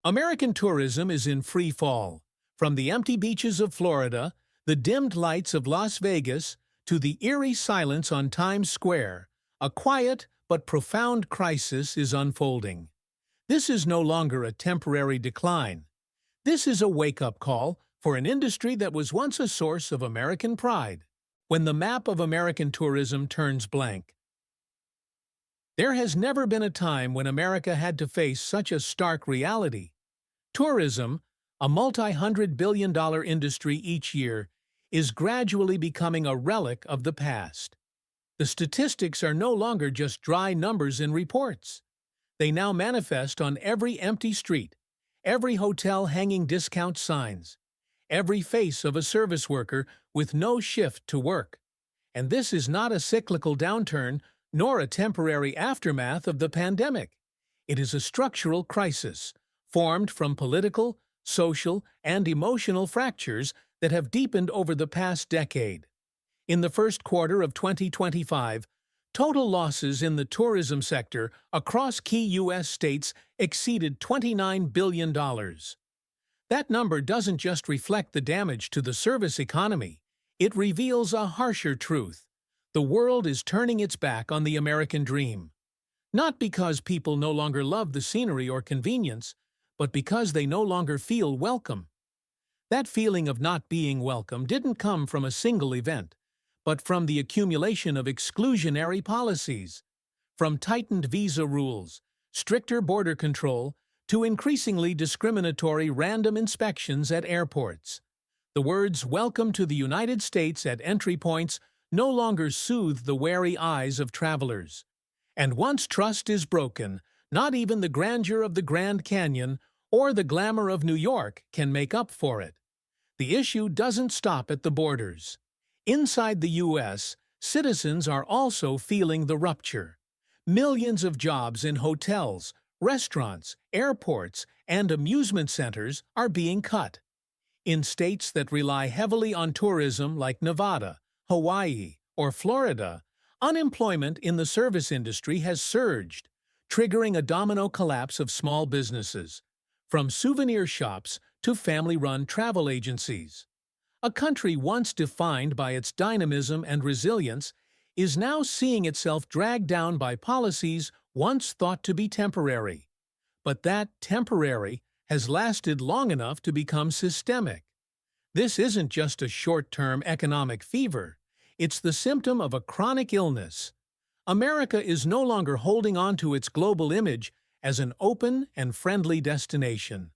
American tourism is in free fall. From the empty beaches of Florida, the dimmed lights of Las Vegas, to the eerie silence on Times Square, a quiet but profound crisis is unfolding. This is no longer a temporary decline. This is a wake-up call for an industry that was once a source of American pride. When the map of American tourism turns blank, there has never been a time when America had to face such a stark reality. Tourism, a multi-hundred-billion-dollar industry each year, is gradually becoming a relic of the past. The statistics are no longer just dry numbers in reports. They now manifest on every empty street, every hotel hanging discount signs, every face of a service worker with no shift to work. And this is not a cyclical downturn, nor a temporary aftermath of the pandemic. It is a structural crisis, formed from political, social, and emotional fractures that have deepened over the past decade. In the first quarter of 2025, total losses in the tourism sector across key U.S. states exceeded $29 billion. That number doesn't just reflect the damage to the service economy, it reveals a harsher truth. The world is turning its back on the American dream. Not because people no longer love the scenery or convenience, but because they no longer feel welcome. That feeling of not being welcome didn't come from a single event, but from the accumulation of exclusionary policies. From tightened visa rules, stricter border control, to increasingly discriminatory random inspections at airports. The words "Welcome to the United States" at entry points no longer soothe the wary eyes of travelers. And once trust is broken, not even the grandeur of the Grand Canyon or the glamour of New York can make up for it. The issue doesn't stop at the borders. Inside the U.S., citizens are also feeling the rupture. Millions of jobs in hotels, restaurants, airports, and amusement centers are being cut. In states that rely heavily on tourism like Nevada, Hawaii, or Florida, unemployment in the service industry has surged, triggering a domino collapse of small businesses, from souvenir shops to family-run travel agencies. A country once defined by its dynamism and resilience is now seeing itself dragged down by policies once thought to be temporary. But that temporary has lasted long enough to become systemic. This isn't just a short-term economic fever. It's the symptom of a chronic illness. America is no longer holding on to its global image as an open and friendly destination.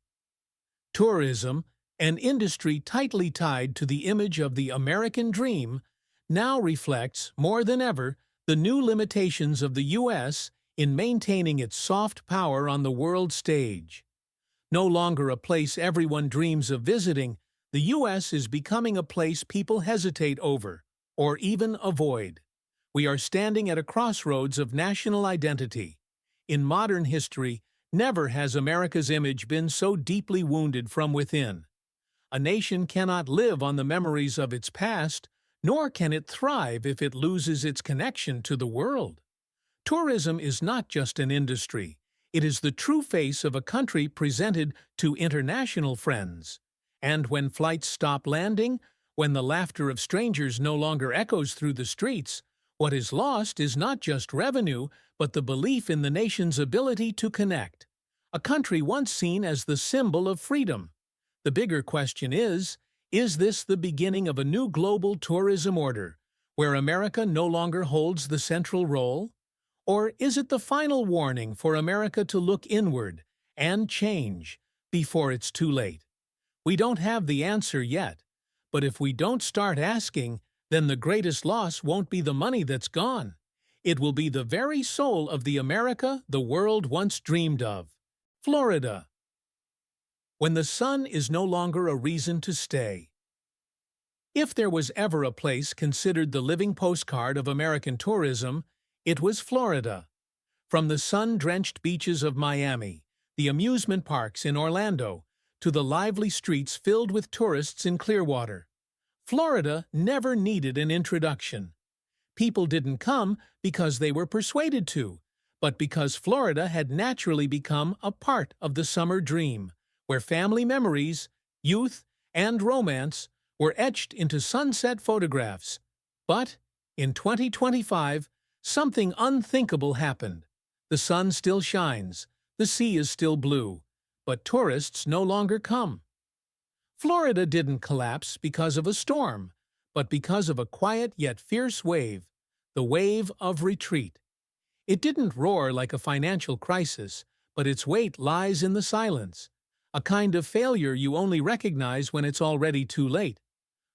Tourism, an industry tightly tied to the image of the American dream, now reflects, more than ever, the new limitations of the U.S. in maintaining its soft power on the world stage. No longer a place everyone dreams of visiting, the U.S. is becoming a place people hesitate over, or even avoid. We are standing at a crossroads of national identity. In modern history, never has America's image been so deeply wounded from within. A nation cannot live on the memories of its past, nor can it thrive if it loses its connection to the world. Tourism is not just an industry. It is the true face of a country presented to international friends. And when flights stop landing, when the laughter of strangers no longer echoes through the streets, what is lost is not just revenue, but the belief in the nation's ability to connect. A country once seen as the symbol of freedom. The bigger question is this the beginning of a new global tourism order, where America no longer holds the central role? Or is it the final warning for America to look inward and change before it's too late? We don't have the answer yet, but if we don't start asking, then the greatest loss won't be the money that's gone. It will be the very soul of the America the world once dreamed of. Florida. When the sun is no longer a reason to stay. If there was ever a place considered the living postcard of American tourism, it was Florida. From the sun-drenched beaches of Miami, the amusement parks in Orlando, to the lively streets filled with tourists in Clearwater, Florida never needed an introduction. People didn't come because they were persuaded to, but because Florida had naturally become a part of the summer dream, where family memories, youth, and romance were etched into sunset photographs. But in 2025, something unthinkable happened. The sun still shines, the sea is still blue, but tourists no longer come. Florida didn't collapse because of a storm, but because of a quiet yet fierce wave, the wave of retreat. It didn't roar like a financial crisis, but its weight lies in the silence, a kind of failure you only recognize when it's already too late.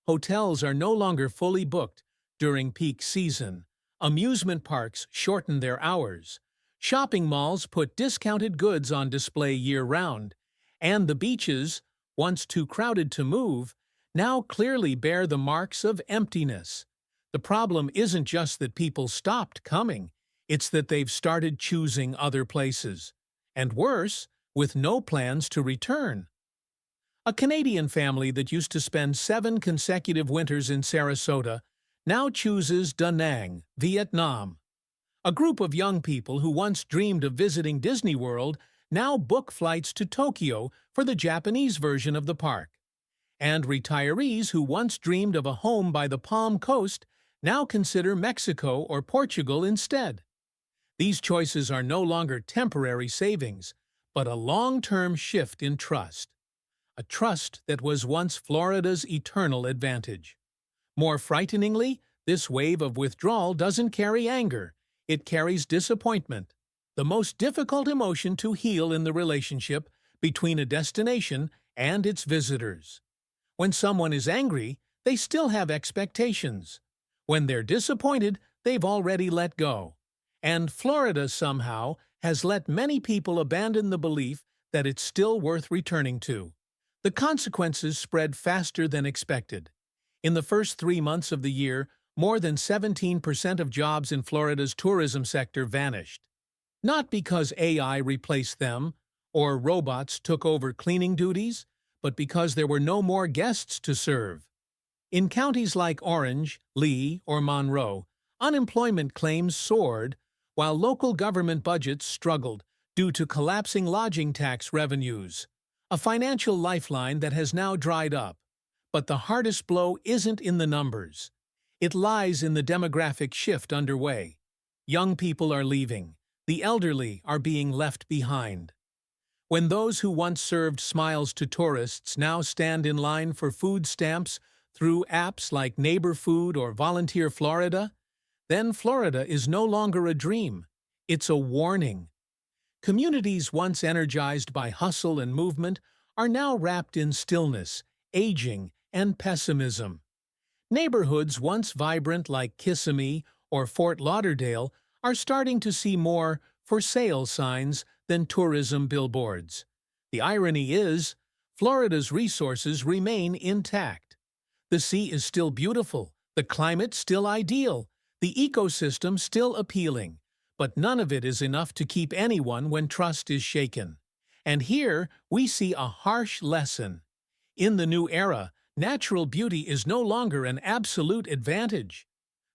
Hotels are no longer fully booked during peak season. Amusement parks shorten their hours. Shopping malls put discounted goods on display year-round. And the beaches, once too crowded to move, now clearly bear the marks of emptiness. The problem isn't just that people stopped coming, it's that they've started choosing other places. And worse, with no plans to return. A Canadian family that used to spend 7 consecutive winters in Sarasota now chooses Da Nang, Vietnam. A group of young people who once dreamed of visiting Disney World now book flights to Tokyo for the Japanese version of the park. And retirees who once dreamed of a home by the Palm Coast now consider Mexico or Portugal instead. These choices are no longer temporary savings, but a long-term shift in trust. A trust that was once Florida's eternal advantage. More frighteningly, this wave of withdrawal doesn't carry anger, it carries disappointment, the most difficult emotion to heal in the relationship between a destination and its visitors. When someone is angry, they still have expectations. When they're disappointed, they've already let go. And Florida somehow has let many people abandon the belief that it's still worth returning to. The consequences spread faster than expected. In the first 3 months of the year, more than 17% of jobs in Florida's tourism sector vanished. Not because AI replaced them or robots took over cleaning duties, but because there were no more guests to serve. In counties like Orange, Lee, or Monroe, unemployment claims soared, while local government budgets struggled due to collapsing lodging tax revenues, a financial lifeline that has now dried up. But the hardest blow isn't in the numbers. It lies in the demographic shift underway. Young people are leaving. The elderly are being left behind. When those who once served smiles to tourists now stand in line for food stamps through apps like Neighbor Food or Volunteer Florida, then Florida is no longer a dream. It's a warning. Communities once energized by hustle and movement are now wrapped in stillness, aging, and pessimism. Neighborhoods once vibrant like Kissimmee or Fort Lauderdale are starting to see more for sale signs than tourism billboards. The irony is, Florida's resources remain intact. The sea is still beautiful, the climate still ideal, the ecosystem still appealing, but none of it is enough to keep anyone when trust is shaken. And here we see a harsh lesson. In the new era, natural beauty is no longer an absolute advantage.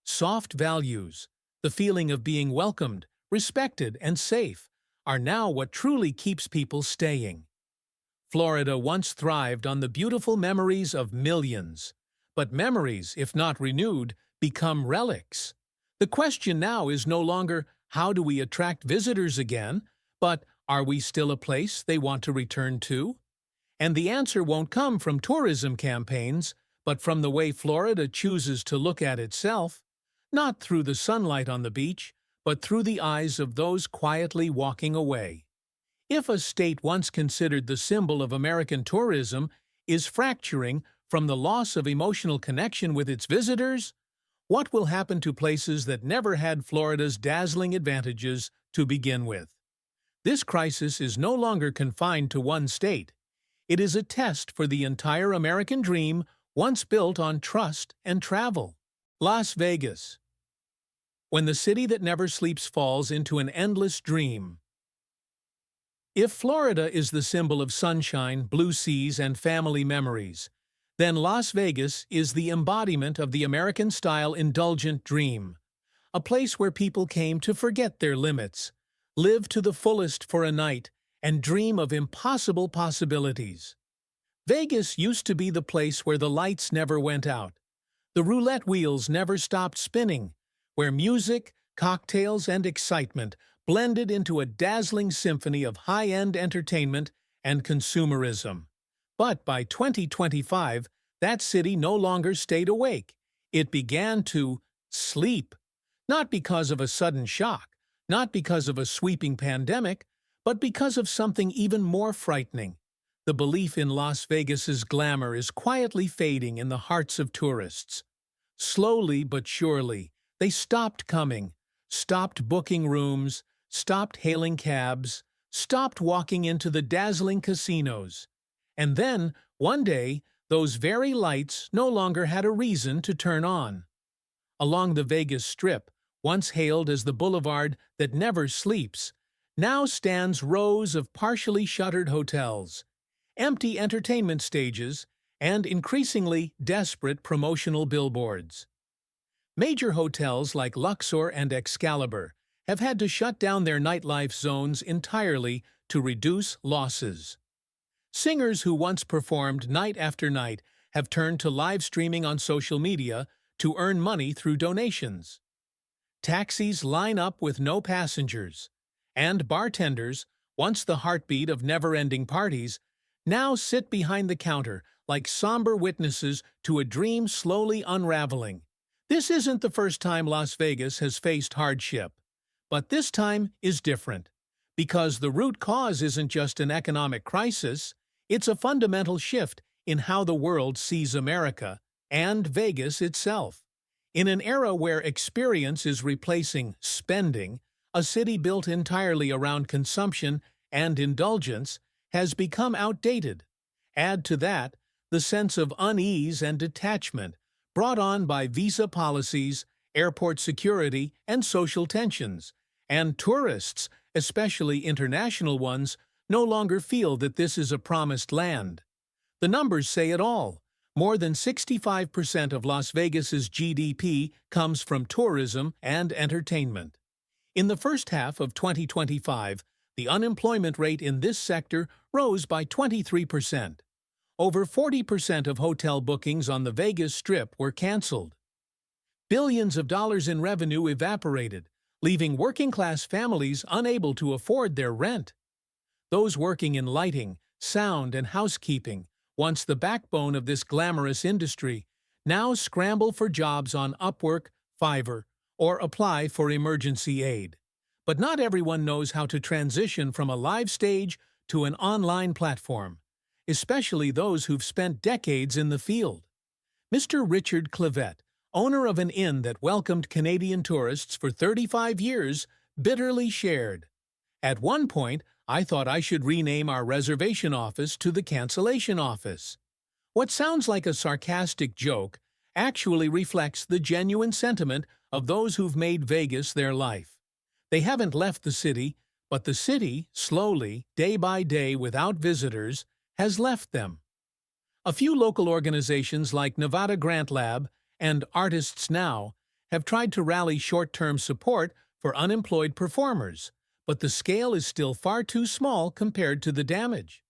Soft values, the feeling of being welcomed, respected, and safe, are now what truly keeps people staying. Florida once thrived on the beautiful memories of millions. But memories, if not renewed, become relics. The question now is no longer, how do we attract visitors again, but are we still a place they want to return to? And the answer won't come from tourism campaigns, but from the way Florida chooses to look at itself, not through the sunlight on the beach, but through the eyes of those quietly walking away. If a state once considered the symbol of American tourism is fracturing from the loss of emotional connection with its visitors, what will happen to places that never had Florida's dazzling advantages to begin with? This crisis is no longer confined to one state. It is a test for the entire American dream once built on trust and travel. Las Vegas. When the city that never sleeps falls into an endless dream. If Florida is the symbol of sunshine, blue seas, and family memories, then Las Vegas is the embodiment of the American-style indulgent dream, a place where people came to forget their limits, live to the fullest for a night, and dream of impossible possibilities. Vegas used to be the place where the lights never went out, the roulette wheels never stopped spinning, where music, cocktails, and excitement blended into a dazzling symphony of high-end entertainment and consumerism. But by 2025, that city no longer stayed awake. It began to sleep. Not because of a sudden shock, not because of a sweeping pandemic, but because of something even more frightening. The belief in Las Vegas's glamour is quietly fading in the hearts of tourists. Slowly but surely, they stopped coming, stopped booking rooms, stopped hailing cabs, stopped walking into the dazzling casinos. And then, one day, those very lights no longer had a reason to turn on. Along the Vegas Strip, once hailed as the boulevard that never sleeps, now stands rows of partially shuttered hotels, empty entertainment stages, and increasingly desperate promotional billboards. Major hotels like Luxor and Excalibur have had to shut down their nightlife zones entirely to reduce losses. Singers who once performed night after night have turned to live streaming on social media to earn money through donations. Taxis line up with no passengers, and bartenders, once the heartbeat of never-ending parties, now sit behind the counter like somber witnesses to a dream slowly unraveling. This isn't the first time Las Vegas has faced hardship, but this time is different, because the root cause isn't just an economic crisis, it's a fundamental shift in how the world sees America and Vegas itself. In an era where experience is replacing spending, a city built entirely around consumption and indulgence has become outdated. Add to that the sense of unease and detachment brought on by visa policies, airport security, and social tensions, and tourists, especially international ones, no longer feel that this is a promised land. The numbers say it all. More than 65% of Las Vegas's GDP comes from tourism and entertainment. In the first half of 2025, the unemployment rate in this sector rose by 23%. Over 40% of hotel bookings on the Vegas Strip were canceled. Billions of dollars in revenue evaporated, leaving working-class families unable to afford their rent. Those working in lighting, sound, and housekeeping, once the backbone of this glamorous industry, now scramble for jobs on Upwork, Fiverr, or apply for emergency aid. But not everyone knows how to transition from a live stage to an online platform, especially those who've spent decades in the field. Mr. Richard Clevet, owner of an inn that welcomed Canadian tourists for 35 years, bitterly shared, "At one point, I thought I should rename our reservation office to the cancellation office." What sounds like a sarcastic joke actually reflects the genuine sentiment of those who've made Vegas their life. They haven't left the city, but the city, slowly, day by day without visitors, has left them. A few local organizations like Nevada Grant Lab and Artists Now have tried to rally short-term support for unemployed performers, but the scale is still far too small compared to the damage.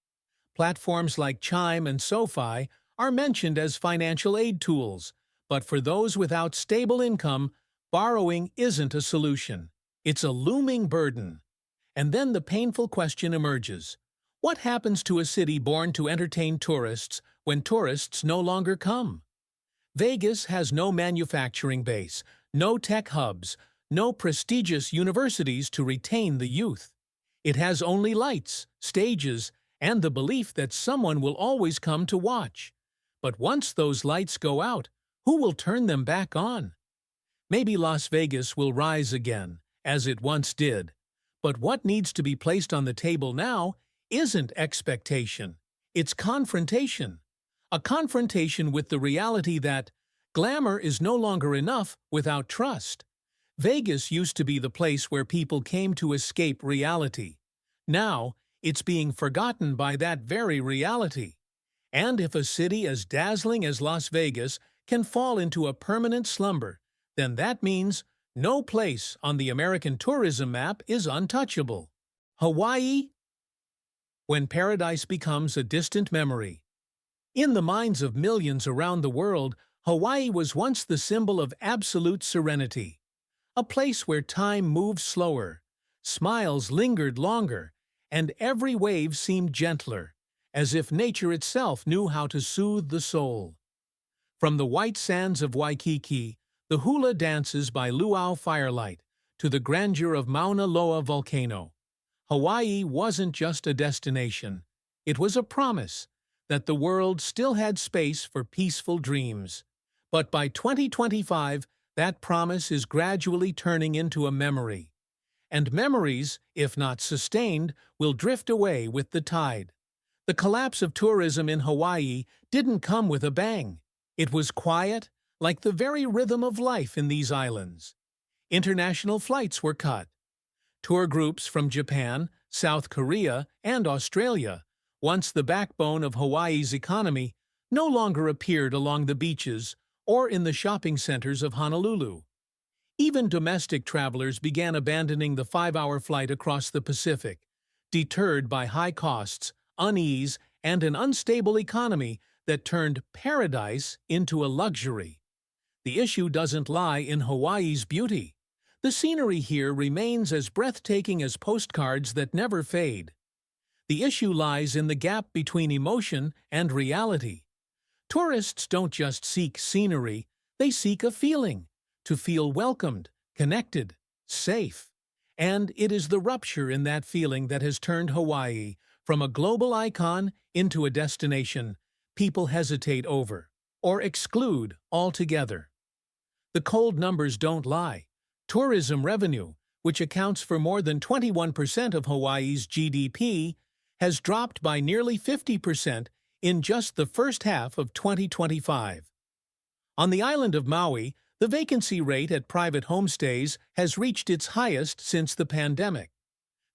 Platforms like Chime and SoFi are mentioned as financial aid tools, but for those without stable income, borrowing isn't a solution. It's a looming burden. And then the painful question emerges. What happens to a city born to entertain tourists when tourists no longer come? Vegas has no manufacturing base, no tech hubs, no prestigious universities to retain the youth. It has only lights, stages, and the belief that someone will always come to watch. But once those lights go out, who will turn them back on? Maybe Las Vegas will rise again, as it once did. But what needs to be placed on the table now isn't expectation, it's confrontation. A confrontation with the reality that glamour is no longer enough without trust. Vegas used to be the place where people came to escape reality. Now, it's being forgotten by that very reality. And if a city as dazzling as Las Vegas can fall into a permanent slumber, then that means No place on the American tourism map is untouchable. Hawaii, when paradise becomes a distant memory. In the minds of millions around the world, Hawaii was once the symbol of absolute serenity. A place where time moved slower, smiles lingered longer, and every wave seemed gentler, as if nature itself knew how to soothe the soul. From the white sands of Waikiki, the hula dances by luau firelight, to the grandeur of Mauna Loa volcano, Hawaii wasn't just a destination. It was a promise that the world still had space for peaceful dreams. But by 2025, that promise is gradually turning into a memory. And memories, if not sustained, will drift away with the tide. The collapse of tourism in Hawaii didn't come with a bang. It was quiet, like the very rhythm of life in these islands. International flights were cut. Tour groups from Japan, South Korea, and Australia, once the backbone of Hawaii's economy, no longer appeared along the beaches or in the shopping centers of Honolulu. Even domestic travelers began abandoning the 5-hour flight across the Pacific, deterred by high costs, unease, and an unstable economy that turned paradise into a luxury. The issue doesn't lie in Hawaii's beauty. The scenery here remains as breathtaking as postcards that never fade. The issue lies in the gap between emotion and reality. Tourists don't just seek scenery, they seek a feeling, to feel welcomed, connected, safe. And it is the rupture in that feeling that has turned Hawaii from a global icon into a destination people hesitate over or exclude altogether. The cold numbers don't lie. Tourism revenue, which accounts for more than 21% of Hawaii's GDP, has dropped by nearly 50% in just the first half of 2025. On the island of Maui, the vacancy rate at private homestays has reached its highest since the pandemic.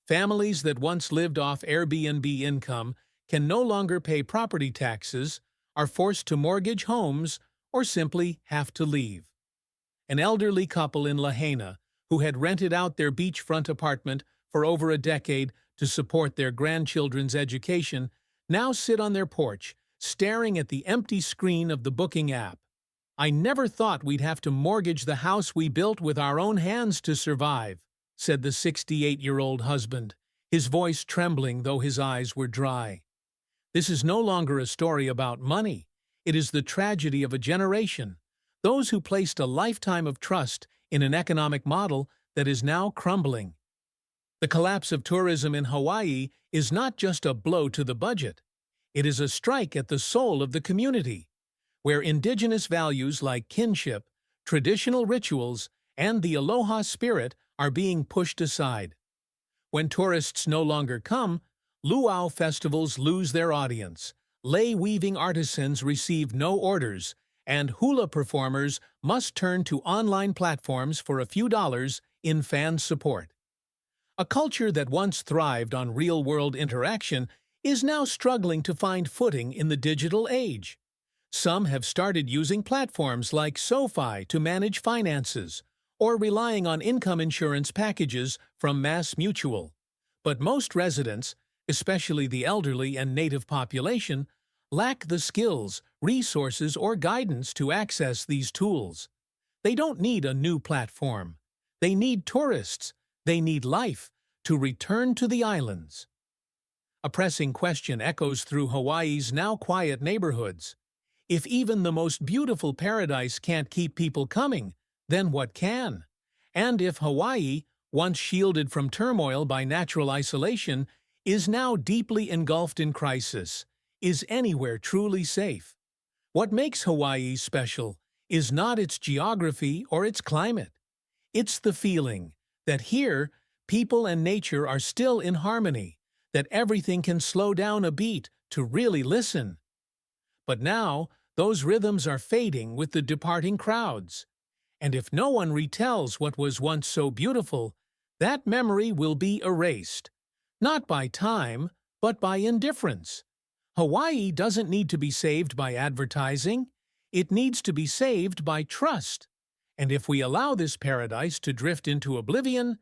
Families that once lived off Airbnb income can no longer pay property taxes, are forced to mortgage homes, or simply have to leave. An elderly couple in Lahaina, who had rented out their beachfront apartment for over a decade to support their grandchildren's education, now sit on their porch, staring at the empty screen of the booking app. "I never thought we'd have to mortgage the house we built with our own hands to survive," said the 68-year-old husband, his voice trembling though his eyes were dry. This is no longer a story about money. It is the tragedy of a generation, those who placed a lifetime of trust in an economic model that is now crumbling. The collapse of tourism in Hawaii is not just a blow to the budget. It is a strike at the soul of the community, where indigenous values like kinship, traditional rituals, and the aloha spirit are being pushed aside. When tourists no longer come, luau festivals lose their audience, lei-weaving artisans receive no orders, and hula performers must turn to online platforms for a few dollars in fan support. A culture that once thrived on real-world interaction is now struggling to find footing in the digital age. Some have started using platforms like SoFi to manage finances, or relying on income insurance packages from MassMutual. But most residents, especially the elderly and native population, lack the skills, resources, or guidance to access these tools. They don't need a new platform. They need tourists. They need life to return to the islands. A pressing question echoes through Hawaii's now quiet neighborhoods. If even the most beautiful paradise can't keep people coming, then what can? And if Hawaii, once shielded from turmoil by natural isolation, is now deeply engulfed in crisis, is anywhere truly safe? What makes Hawaii special is not its geography or its climate. It's the feeling that here, people and nature are still in harmony, that everything can slow down a beat to really listen. But now, those rhythms are fading with the departing crowds. And if no one retells what was once so beautiful, that memory will be erased. Not by time, but by indifference. Hawaii doesn't need to be saved by advertising. It needs to be saved by trust. And if we allow this paradise to drift into oblivion,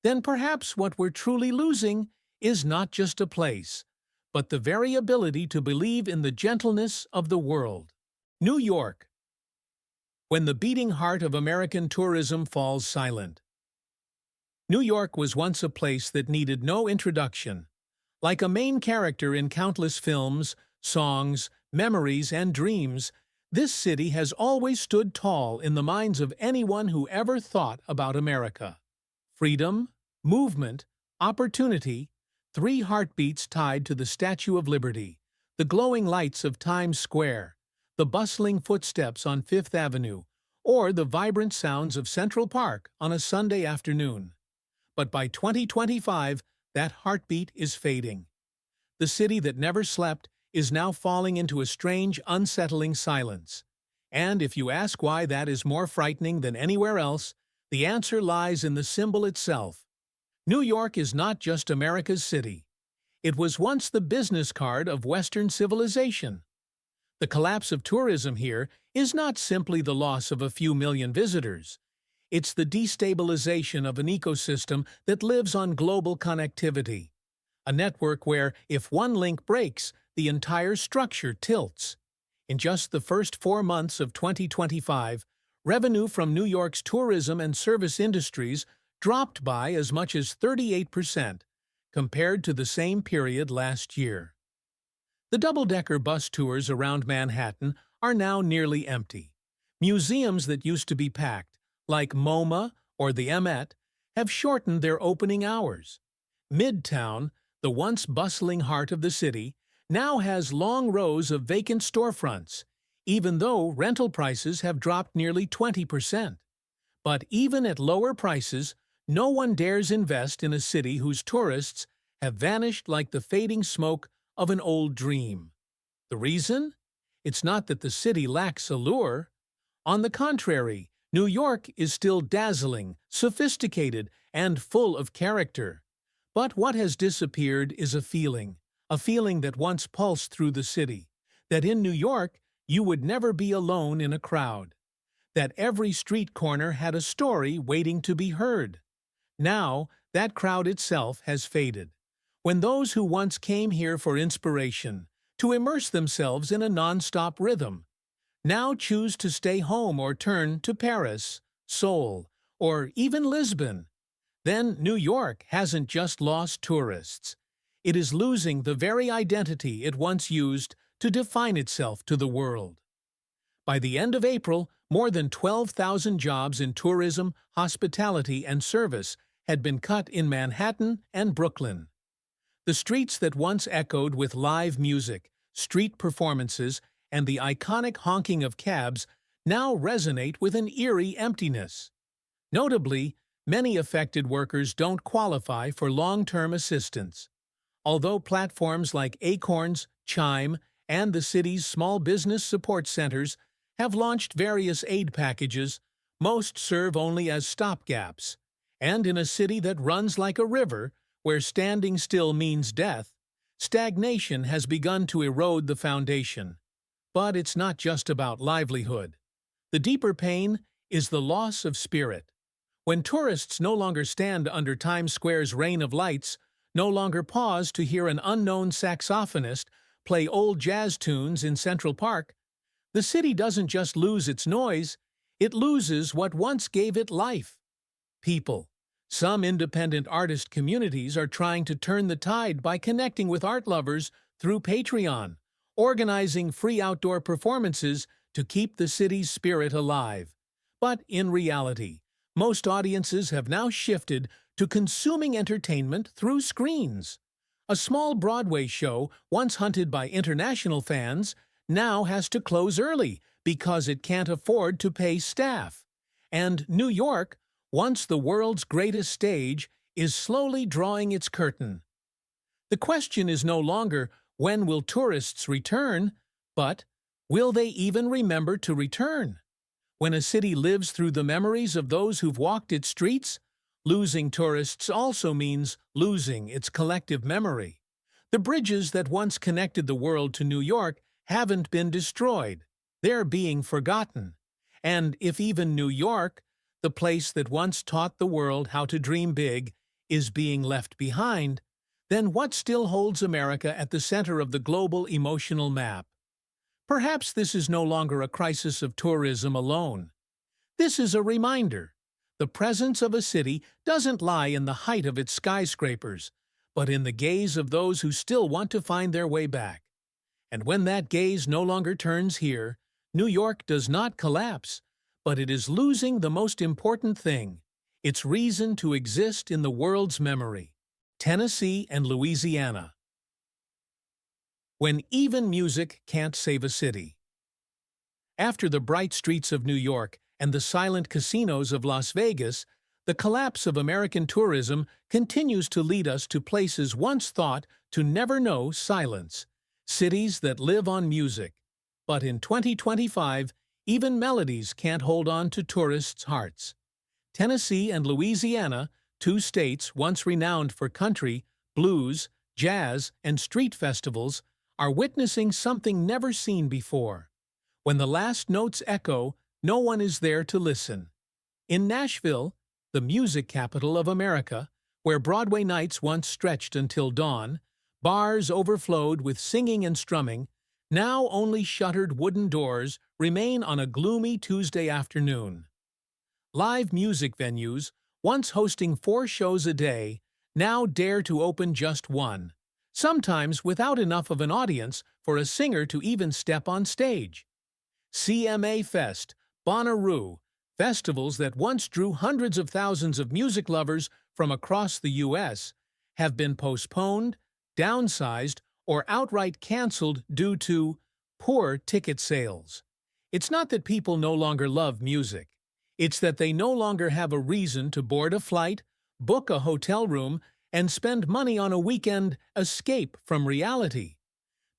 then perhaps what we're truly losing is not just a place, but the very ability to believe in the gentleness of the world. New York. When the beating heart of American tourism falls silent. New York was once a place that needed no introduction. Like a main character in countless films, songs, memories, and dreams, this city has always stood tall in the minds of anyone who ever thought about America. Freedom, movement, opportunity, three heartbeats tied to the Statue of Liberty, the glowing lights of Times Square, the bustling footsteps on Fifth Avenue, or the vibrant sounds of Central Park on a Sunday afternoon. But by 2025, that heartbeat is fading. The city that never slept is now falling into a strange, unsettling silence. And if you ask why that is more frightening than anywhere else, the answer lies in the symbol itself. New York is not just America's city. It was once the business card of Western civilization. The collapse of tourism here is not simply the loss of a few million visitors. It's the destabilization of an ecosystem that lives on global connectivity. A network where, if one link breaks, the entire structure tilts. In just the first 4 months of 2025, revenue from New York's tourism and service industries dropped by as much as 38% compared to the same period last year. The double-decker bus tours around Manhattan are now nearly empty. Museums that used to be packed, like MoMA or the Met, have shortened their opening hours. Midtown, the once bustling heart of the city, now has long rows of vacant storefronts, even though rental prices have dropped nearly 20%. But even at lower prices, no one dares invest in a city whose tourists have vanished like the fading smoke of an old dream. The reason? It's not that the city lacks allure. On the contrary, New York is still dazzling, sophisticated, and full of character. But what has disappeared is a feeling that once pulsed through the city, that in New York you would never be alone in a crowd, that every street corner had a story waiting to be heard. Now, that crowd itself has faded. When those who once came here for inspiration, to immerse themselves in a non-stop rhythm, now choose to stay home or turn to Paris, Seoul, or even Lisbon, then New York hasn't just lost tourists. It is losing the very identity it once used to define itself to the world. By the end of April, more than 12,000 jobs in tourism, hospitality, and service had been cut in Manhattan and Brooklyn. The streets that once echoed with live music, street performances, and the iconic honking of cabs now resonate with an eerie emptiness. Notably, many affected workers don't qualify for long-term assistance. Although platforms like Acorns, Chime, and the city's small business support centers have launched various aid packages, most serve only as stopgaps. And in a city that runs like a river, where standing still means death, stagnation has begun to erode the foundation. But it's not just about livelihood. The deeper pain is the loss of spirit. When tourists no longer stand under Times Square's rain of lights, no longer pause to hear an unknown saxophonist play old jazz tunes in Central Park, the city doesn't just lose its noise, it loses what once gave it life. People. Some independent artist communities are trying to turn the tide by connecting with art lovers through Patreon, organizing free outdoor performances to keep the city's spirit alive. But in reality, most audiences have now shifted to consuming entertainment through screens. A small Broadway show, once hunted by international fans, now has to close early because it can't afford to pay staff. And New York, once the world's greatest stage, is slowly drawing its curtain. The question is no longer, when will tourists return, but will they even remember to return? When a city lives through the memories of those who've walked its streets, losing tourists also means losing its collective memory. The bridges that once connected the world to New York haven't been destroyed. They're being forgotten. And if even New York, the place that once taught the world how to dream big, is being left behind, then what still holds America at the center of the global emotional map? Perhaps this is no longer a crisis of tourism alone. This is a reminder. The presence of a city doesn't lie in the height of its skyscrapers, but in the gaze of those who still want to find their way back. And when that gaze no longer turns here, New York does not collapse, but it is losing the most important thing, its reason to exist in the world's memory. Tennessee and Louisiana. When even music can't save a city. After the bright streets of New York and the silent casinos of Las Vegas, the collapse of American tourism continues to lead us to places once thought to never know silence, cities that live on music. But in 2025, even melodies can't hold on to tourists' hearts. Tennessee and Louisiana, two states once renowned for country, blues, jazz, and street festivals, are witnessing something never seen before. When the last notes echo, no one is there to listen. In Nashville, the music capital of America, where Broadway nights once stretched until dawn, bars overflowed with singing and strumming, now only shuttered wooden doors remain on a gloomy Tuesday afternoon. Live music venues, once hosting 4 shows a day, now dare to open just 1, sometimes without enough of an audience for a singer to even step on stage. CMA Fest, Bonnaroo, festivals that once drew hundreds of thousands of music lovers from across the U.S., have been postponed, downsized, or outright canceled due to poor ticket sales. It's not that people no longer love music. It's that they no longer have a reason to board a flight, book a hotel room, and spend money on a weekend escape from reality.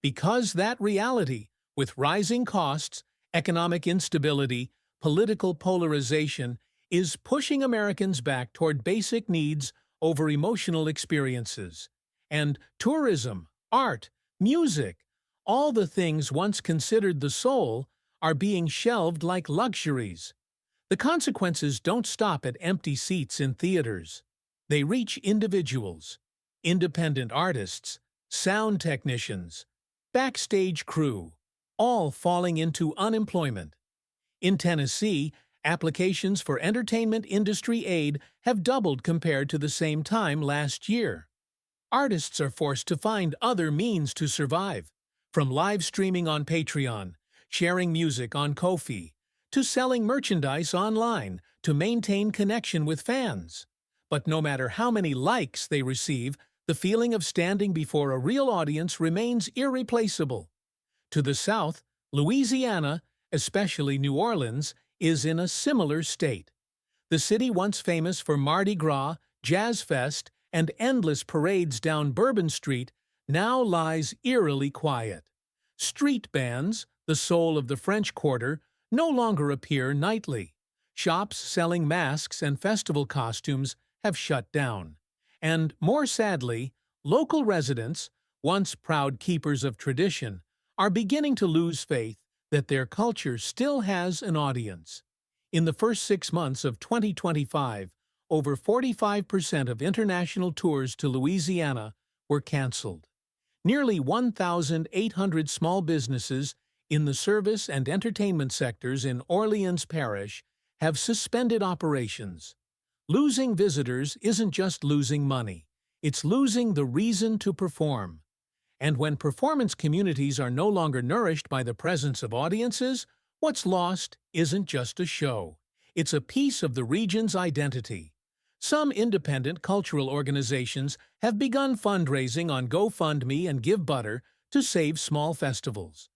Because that reality, with rising costs, economic instability, political polarization, is pushing Americans back toward basic needs over emotional experiences. And tourism, art, music, all the things once considered the soul, are being shelved like luxuries. The consequences don't stop at empty seats in theaters. They reach individuals, independent artists, sound technicians, backstage crew, all falling into unemployment. In Tennessee, applications for entertainment industry aid have doubled compared to the same time last year. Artists are forced to find other means to survive, from live streaming on Patreon, sharing music on Ko-fi, to selling merchandise online to maintain connection with fans. But no matter how many likes they receive, the feeling of standing before a real audience remains irreplaceable. To the south, Louisiana, especially New Orleans, is in a similar state. The city once famous for Mardi Gras, Jazz Fest, and endless parades down Bourbon Street now lies eerily quiet. Street bands, the soul of the French Quarter, no longer appear nightly. Shops selling masks and festival costumes have shut down. And, more sadly, local residents, once proud keepers of tradition, are beginning to lose faith that their culture still has an audience. In the first 6 months of 2025, over 45% of international tours to Louisiana were canceled. Nearly 1,800 small businesses in the service and entertainment sectors in Orleans Parish have suspended operations. Losing visitors isn't just losing money, it's losing the reason to perform. And when performance communities are no longer nourished by the presence of audiences, what's lost isn't just a show. It's a piece of the region's identity. Some independent cultural organizations have begun fundraising on GoFundMe and GiveButter to save small festivals.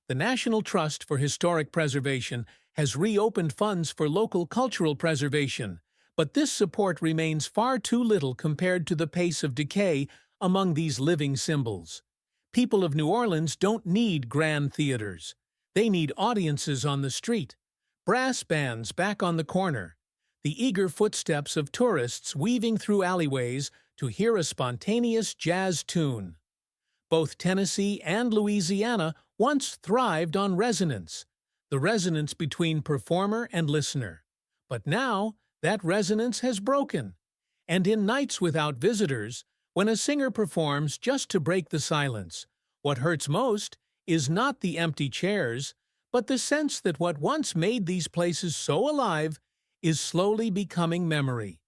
The National Trust for Historic Preservation has reopened funds for local cultural preservation, but this support remains far too little compared to the pace of decay among these living symbols. People of New Orleans don't need grand theaters. They need audiences on the street, brass bands back on the corner, the eager footsteps of tourists weaving through alleyways to hear a spontaneous jazz tune. Both Tennessee and Louisiana once thrived on resonance. the resonance between performer and listener. But now, that resonance has broken. And in nights without visitors, when a singer performs just to break the silence, what hurts most is not the empty chairs, but the sense that what once made these places so alive is slowly becoming memory.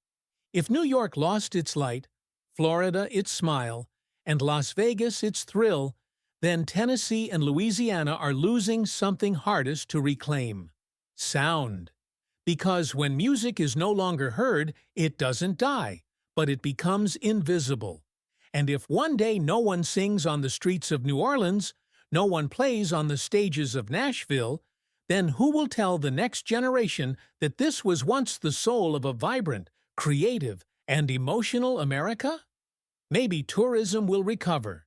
If New York lost its light, Florida its smile, and Las Vegas its thrill, then Tennessee and Louisiana are losing something hardest to reclaim: sound. Because when music is no longer heard, it doesn't die, but it becomes invisible. And if one day no one sings on the streets of New Orleans, no one plays on the stages of Nashville, then who will tell the next generation that this was once the soul of a vibrant, creative, and emotional America? Maybe tourism will recover.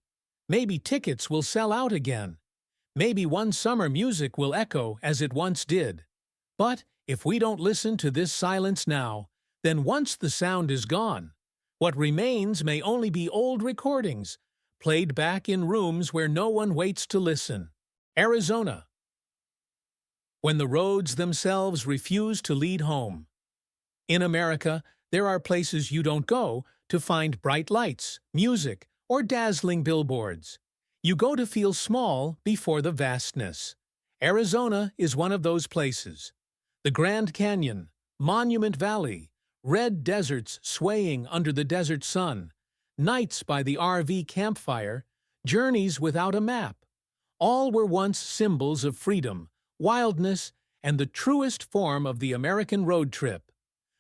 Maybe tickets will sell out again. Maybe one summer music will echo as it once did. But if we don't listen to this silence now, then once the sound is gone, what remains may only be old recordings, played back in rooms where no one waits to listen. Arizona. When the roads themselves refuse to lead home. In America, there are places you don't go to find bright lights, music, or dazzling billboards. You go to feel small before the vastness. Arizona is one of those places. The Grand Canyon, Monument Valley, red deserts swaying under the desert sun, nights by the RV campfire, journeys without a map. All were once symbols of freedom, wildness, and the truest form of the American road trip.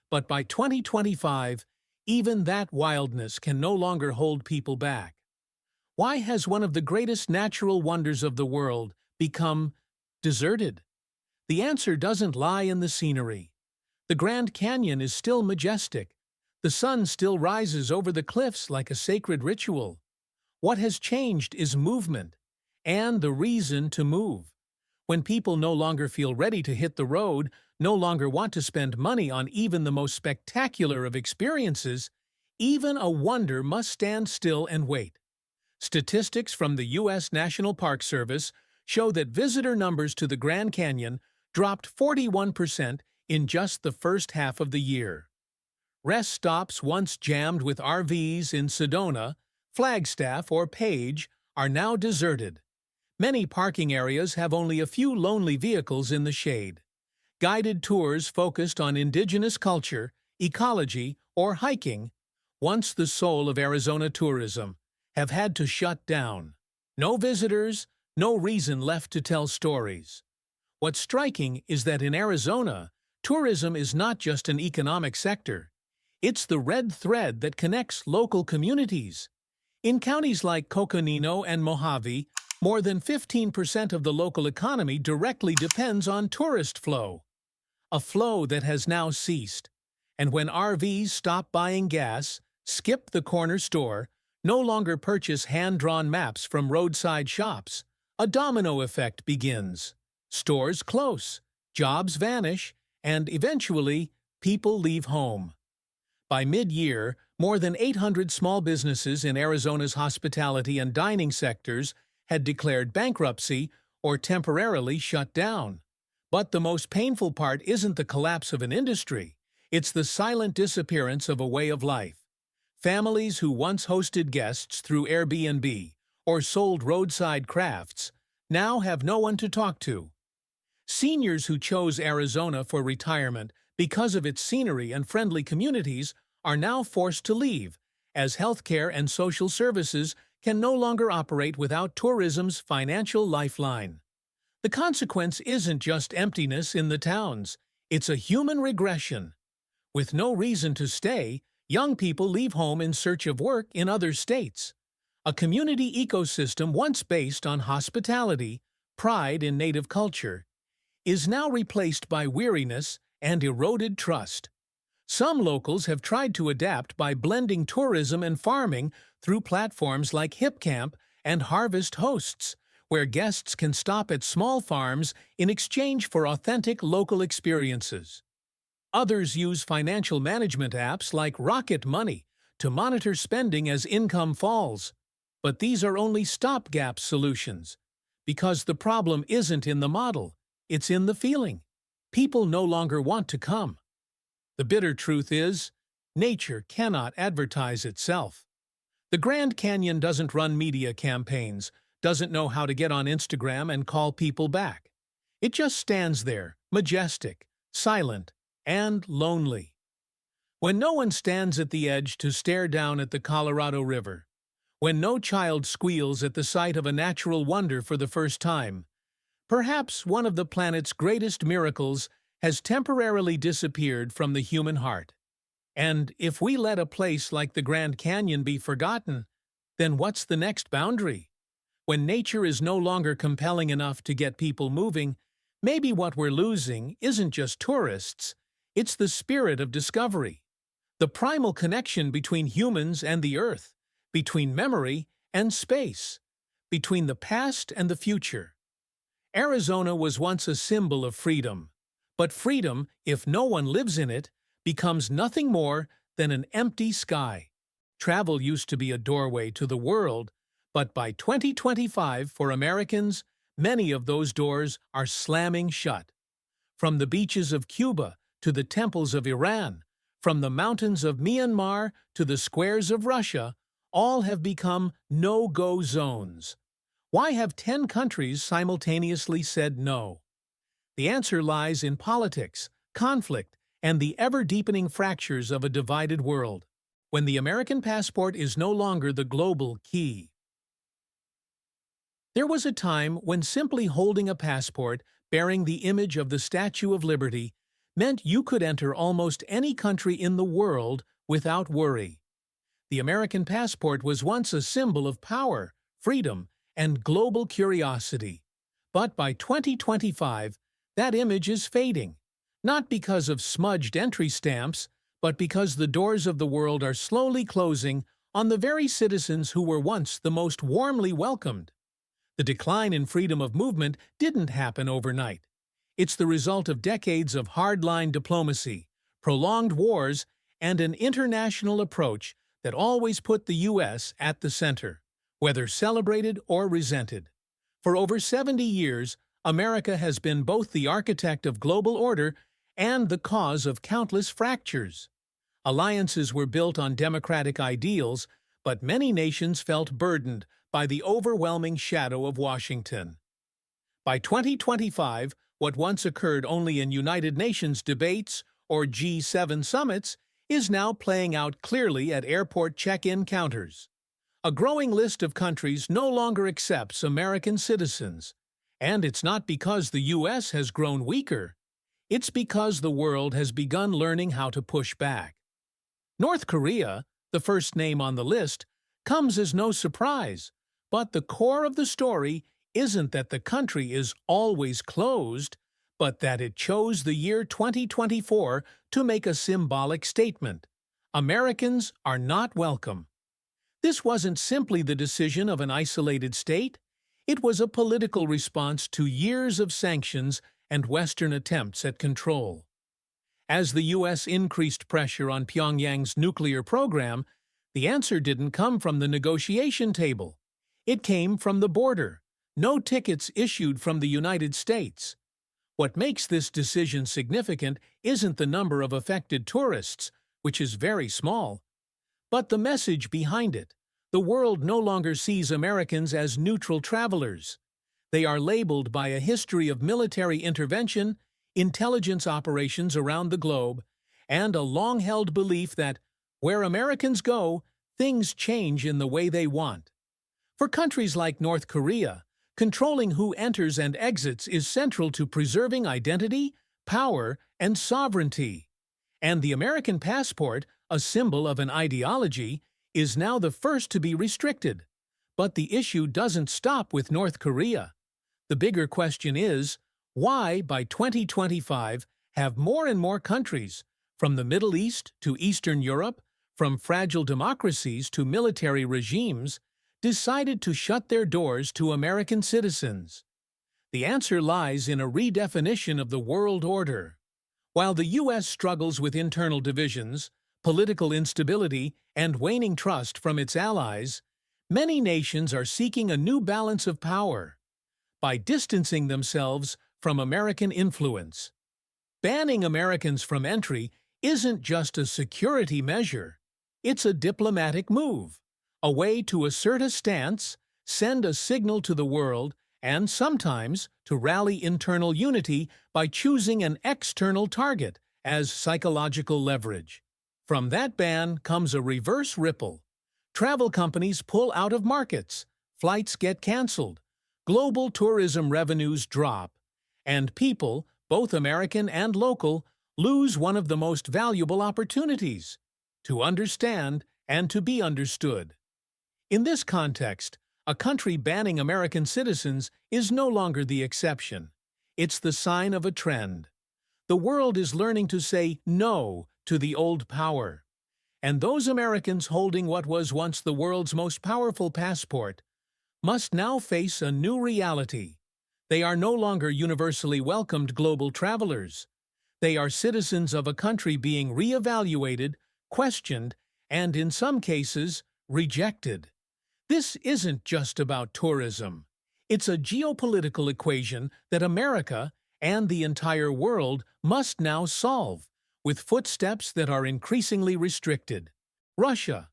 But by 2025, even that wildness can no longer hold people back. Why has one of the greatest natural wonders of the world become deserted? The answer doesn't lie in the scenery. The Grand Canyon is still majestic. The sun still rises over the cliffs like a sacred ritual. What has changed is movement, and the reason to move. When people no longer feel ready to hit the road, no longer want to spend money on even the most spectacular of experiences, even a wonder must stand still and wait. Statistics from the U.S. National Park Service show that visitor numbers to the Grand Canyon dropped 41% in just the first half of the year. Rest stops once jammed with RVs in Sedona, Flagstaff, or Page are now deserted. Many parking areas have only a few lonely vehicles in the shade. Guided tours focused on indigenous culture, ecology, or hiking, once the soul of Arizona tourism, have had to shut down. No visitors, no reason left to tell stories. What's striking is that in Arizona, tourism is not just an economic sector. It's the red thread that connects local communities. In counties like Coconino and Mojave, more than 15% of the local economy directly depends on tourist flow. A flow that has now ceased. And when RVs stop buying gas, skip the corner store, no longer purchase hand-drawn maps from roadside shops, a domino effect begins. Stores close, jobs vanish, and eventually, people leave home. By mid-year, more than 800 small businesses in Arizona's hospitality and dining sectors had declared bankruptcy or temporarily shut down. But the most painful part isn't the collapse of an industry, it's the silent disappearance of a way of life. Families who once hosted guests through Airbnb or sold roadside crafts now have no one to talk to. Seniors who chose Arizona for retirement because of its scenery and friendly communities are now forced to leave, as healthcare and social services can no longer operate without tourism's financial lifeline. The consequence isn't just emptiness in the towns, it's a human regression. With no reason to stay, young people leave home in search of work in other states. A community ecosystem once based on hospitality, pride in native culture, is now replaced by weariness and eroded trust. Some locals have tried to adapt by blending tourism and farming through platforms like HipCamp and Harvest Hosts, where guests can stop at small farms in exchange for authentic local experiences. Others use financial management apps like Rocket Money to monitor spending as income falls. But these are only stopgap solutions, because the problem isn't in the model, it's in the feeling. People no longer want to come. The bitter truth is, nature cannot advertise itself. The Grand Canyon doesn't run media campaigns, doesn't know how to get on Instagram and call people back. It just stands there, majestic, silent, and lonely. When no one stands at the edge to stare down at the Colorado River, when no child squeals at the sight of a natural wonder for the first time, perhaps one of the planet's greatest miracles has temporarily disappeared from the human heart. And if we let a place like the Grand Canyon be forgotten, then what's the next boundary? When nature is no longer compelling enough to get people moving, maybe what we're losing isn't just tourists, it's the spirit of discovery, the primal connection between humans and the earth, between memory and space, between the past and the future. Arizona was once a symbol of freedom, but freedom, if no one lives in it, becomes nothing more than an empty sky. Travel used to be a doorway to the world, but by 2025, for Americans, many of those doors are slamming shut. From the beaches of Cuba to the temples of Iran, from the mountains of Myanmar to the squares of Russia, all have become no-go zones. Why have 10 countries simultaneously said no? The answer lies in politics, conflict, and the ever-deepening fractures of a divided world, when the American passport is no longer the global key. There was a time when simply holding a passport bearing the image of the Statue of Liberty meant you could enter almost any country in the world without worry. The American passport was once a symbol of power, freedom, and global curiosity. But by 2025, that image is fading. Not because of smudged entry stamps, but because the doors of the world are slowly closing on the very citizens who were once the most warmly welcomed. The decline in freedom of movement didn't happen overnight. It's the result of decades of hardline diplomacy, prolonged wars, and an international approach that always put the U.S. at the center, whether celebrated or resented. For over 70 years, America has been both the architect of global order and the cause of countless fractures. Alliances were built on democratic ideals, but many nations felt burdened by the overwhelming shadow of Washington. By 2025, what once occurred only in United Nations debates or G7 summits is now playing out clearly at airport check-in counters. A growing list of countries no longer accepts American citizens, and it's not because the U.S. has grown weaker. It's because the world has begun learning how to push back. North Korea, the first name on the list, comes as no surprise, but the core of the story isn't that the country is always closed, but that it chose the year 2024 to make a symbolic statement. Americans are not welcome. This wasn't simply the decision of an isolated state. It was a political response to years of sanctions and Western attempts at control. As the U.S. increased pressure on Pyongyang's nuclear program, the answer didn't come from the negotiation table. It came from the border. No tickets issued from the United States. What makes this decision significant isn't the number of affected tourists, which is very small, but the message behind it. The world no longer sees Americans as neutral travelers. They are labeled by a history of military intervention, intelligence operations around the globe, and a long-held belief that where Americans go, things change in the way they want. For countries like North Korea, controlling who enters and exits is central to preserving identity, power, and sovereignty. And the American passport, a symbol of an ideology, is now the first to be restricted. But the issue doesn't stop with North Korea. The bigger question is, why, by 2025, have more and more countries, from the Middle East to Eastern Europe, from fragile democracies to military regimes, decided to shut their doors to American citizens? The answer lies in a redefinition of the world order. While the U.S. struggles with internal divisions, political instability, and waning trust from its allies, many nations are seeking a new balance of power. By distancing themselves from American influence. Banning Americans from entry isn't just a security measure. It's a diplomatic move, a way to assert a stance, send a signal to the world, and sometimes to rally internal unity by choosing an external target as psychological leverage. From that ban comes a reverse ripple. Travel companies pull out of markets, flights get canceled, global tourism revenues drop, and people, both American and local, lose one of the most valuable opportunities: to understand and to be understood. In this context, a country banning American citizens is no longer the exception. It's the sign of a trend. The world is learning to say no to the old power. And those Americans holding what was once the world's most powerful passport must now face a new reality. They are no longer universally welcomed global travelers. They are citizens of a country being re-evaluated, questioned, and in some cases, rejected. This isn't just about tourism. It's a geopolitical equation that America and the entire world must now solve, with footsteps that are increasingly restricted. Russia.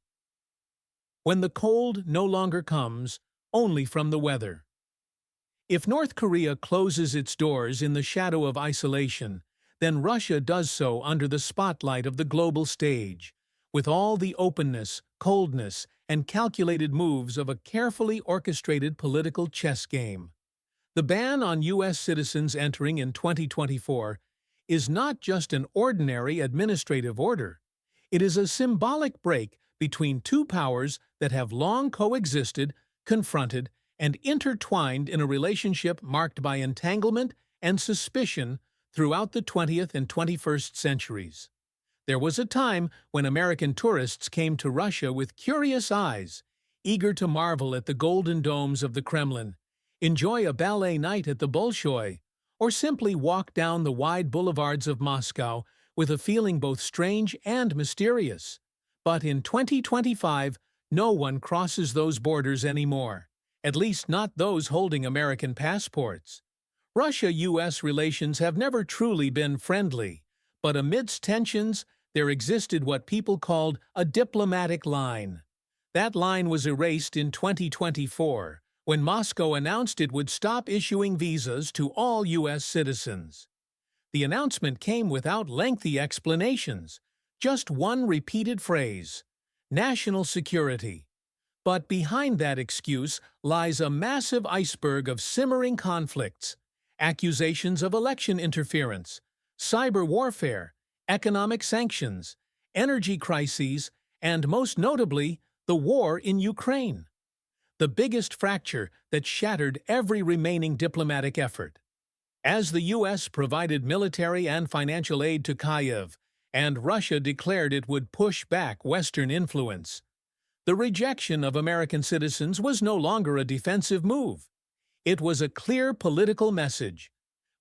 When the cold no longer comes only from the weather. If North Korea closes its doors in the shadow of isolation, then Russia does so under the spotlight of the global stage, with all the openness, coldness, and calculated moves of a carefully orchestrated political chess game. The ban on U.S. citizens entering in 2024 is not just an ordinary administrative order. It is a symbolic break between two powers that have long coexisted, confronted, and intertwined in a relationship marked by entanglement and suspicion throughout the 20th and 21st centuries. There was a time when American tourists came to Russia with curious eyes, eager to marvel at the golden domes of the Kremlin, enjoy a ballet night at the Bolshoi, or simply walk down the wide boulevards of Moscow with a feeling both strange and mysterious. But in 2025, no one crosses those borders anymore, at least not those holding American passports. Russia-U.S. relations have never truly been friendly, but amidst tensions, there existed what people called a diplomatic line. That line was erased in 2024, when Moscow announced it would stop issuing visas to all U.S. citizens. The announcement came without lengthy explanations, just one repeated phrase: national security. But behind that excuse lies a massive iceberg of simmering conflicts, accusations of election interference, cyber warfare, economic sanctions, energy crises, and most notably, the war in Ukraine. The biggest fracture that shattered every remaining diplomatic effort. As the U.S. provided military and financial aid to Kyiv, and Russia declared it would push back Western influence, the rejection of American citizens was no longer a defensive move. It was a clear political message.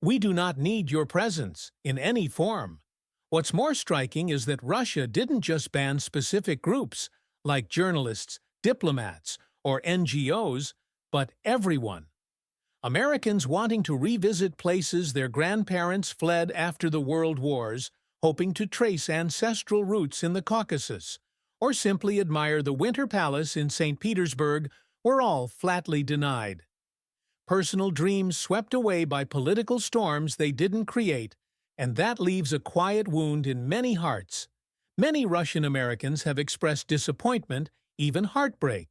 We do not need your presence, in any form. What's more striking is that Russia didn't just ban specific groups, like journalists, diplomats, or NGOs, but everyone. Americans wanting to revisit places their grandparents fled after the World Wars, hoping to trace ancestral roots in the Caucasus, or simply admire the Winter Palace in St. Petersburg, were all flatly denied. Personal dreams swept away by political storms they didn't create, and that leaves a quiet wound in many hearts. Many Russian Americans have expressed disappointment, even heartbreak.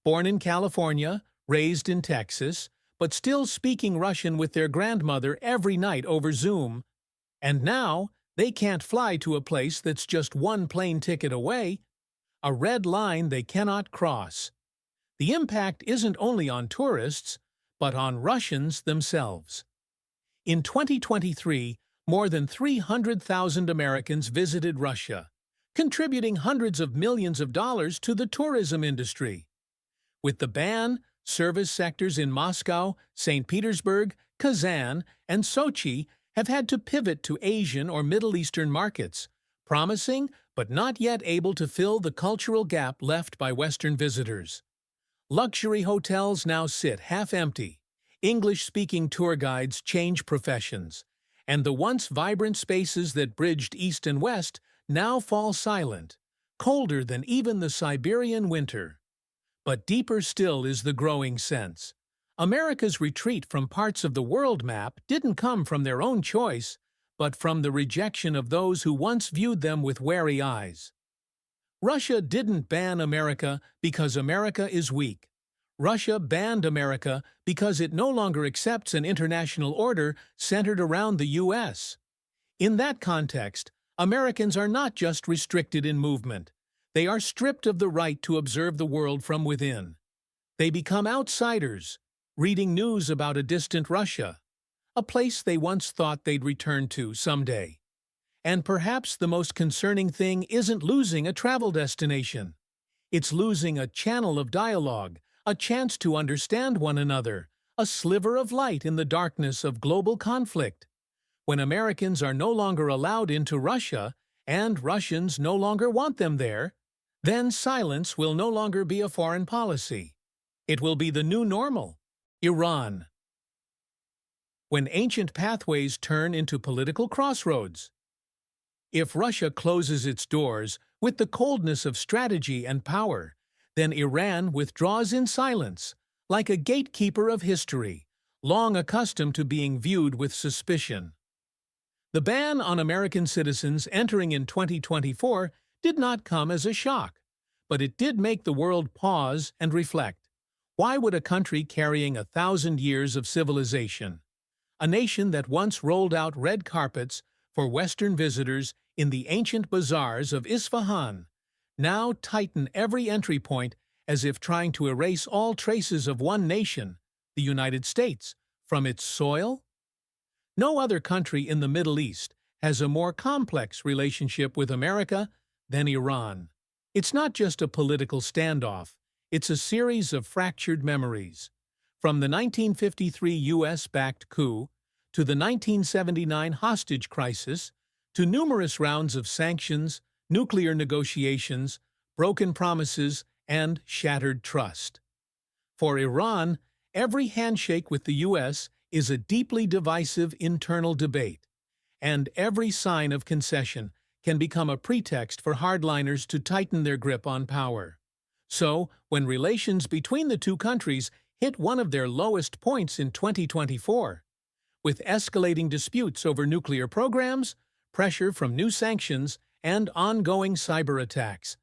Born in California, raised in Texas, but still speaking Russian with their grandmother every night over Zoom. And now, they can't fly to a place that's just one plane ticket away, a red line they cannot cross. The impact isn't only on tourists, but on Russians themselves. In 2023, more than 300,000 Americans visited Russia, contributing hundreds of millions of dollars to the tourism industry. With the ban, service sectors in Moscow, St. Petersburg, Kazan, and Sochi have had to pivot to Asian or Middle Eastern markets, promising but not yet able to fill the cultural gap left by Western visitors. Luxury hotels now sit half-empty, English-speaking tour guides change professions, and the once vibrant spaces that bridged East and West now fall silent, colder than even the Siberian winter. But deeper still is the growing sense. America's retreat from parts of the world map didn't come from their own choice, but from the rejection of those who once viewed them with wary eyes. Russia didn't ban America because America is weak. Russia banned America because it no longer accepts an international order centered around the U.S. In that context, Americans are not just restricted in movement. They are stripped of the right to observe the world from within. They become outsiders, reading news about a distant Russia, a place they once thought they'd return to someday. And perhaps the most concerning thing isn't losing a travel destination. It's losing a channel of dialogue, a chance to understand one another, a sliver of light in the darkness of global conflict. When Americans are no longer allowed into Russia, and Russians no longer want them there, then silence will no longer be a foreign policy. It will be the new normal. Iran. When ancient pathways turn into political crossroads. If Russia closes its doors with the coldness of strategy and power, then Iran withdraws in silence, like a gatekeeper of history, long accustomed to being viewed with suspicion. The ban on American citizens entering in 2024 did not come as a shock, but it did make the world pause and reflect. Why would a country carrying 1,000 years of civilization, a nation that once rolled out red carpets for Western visitors in the ancient bazaars of Isfahan, now tighten every entry point as if trying to erase all traces of one nation, the United States, from its soil? No other country in the Middle East has a more complex relationship with America than Iran. It's not just a political standoff, it's a series of fractured memories. From the 1953 U.S.-backed coup, to the 1979 hostage crisis, to numerous rounds of sanctions, nuclear negotiations, broken promises, and shattered trust. For Iran, every handshake with the U.S. is a deeply divisive internal debate, and every sign of concession can become a pretext for hardliners to tighten their grip on power. So, when relations between the two countries hit one of their lowest points in 2024, with escalating disputes over nuclear programs, pressure from new sanctions, and ongoing cyber attacks,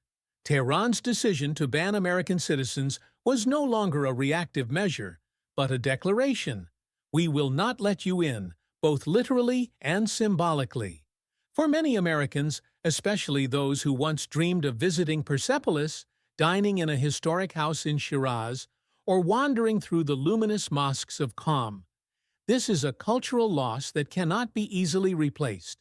Tehran's decision to ban American citizens was no longer a reactive measure, but a declaration. We will not let you in, both literally and symbolically. For many Americans, especially those who once dreamed of visiting Persepolis, dining in a historic house in Shiraz, or wandering through the luminous mosques of Qom, this is a cultural loss that cannot be easily replaced.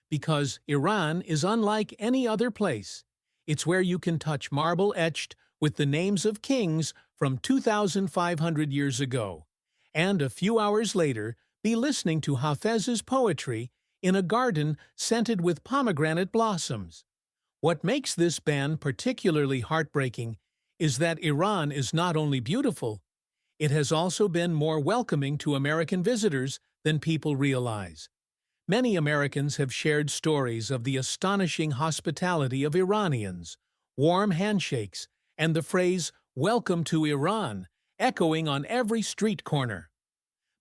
Because Iran is unlike any other place. It's where you can touch marble etched with the names of kings from 2,500 years ago, and a few hours later be listening to Hafez's poetry in a garden scented with pomegranate blossoms. What makes this ban particularly heartbreaking is that Iran is not only beautiful, it has also been more welcoming to American visitors than people realize. Many Americans have shared stories of the astonishing hospitality of Iranians, warm handshakes, and the phrase, "Welcome to Iran," echoing on every street corner.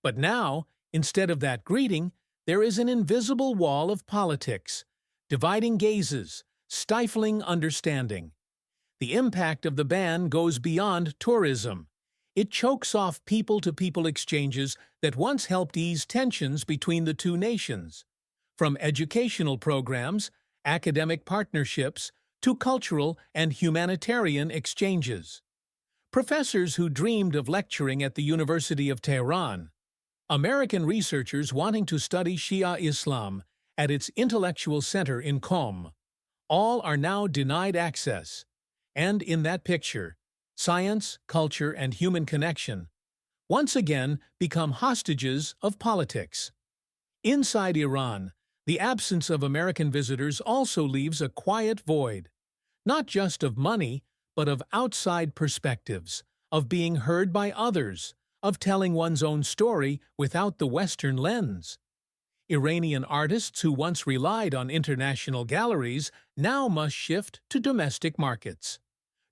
But now, instead of that greeting, there is an invisible wall of politics, dividing gazes, stifling understanding. The impact of the ban goes beyond tourism. It chokes off people-to-people exchanges that once helped ease tensions between the two nations. From educational programs, academic partnerships, to cultural and humanitarian exchanges. Professors who dreamed of lecturing at the University of Tehran, American researchers wanting to study Shia Islam at its intellectual center in Qom, all are now denied access. And in that picture, science, culture, and human connection once again become hostages of politics. Inside Iran, the absence of American visitors also leaves a quiet void, not just of money, but of outside perspectives, of being heard by others, of telling one's own story without the Western lens. Iranian artists who once relied on international galleries now must shift to domestic markets.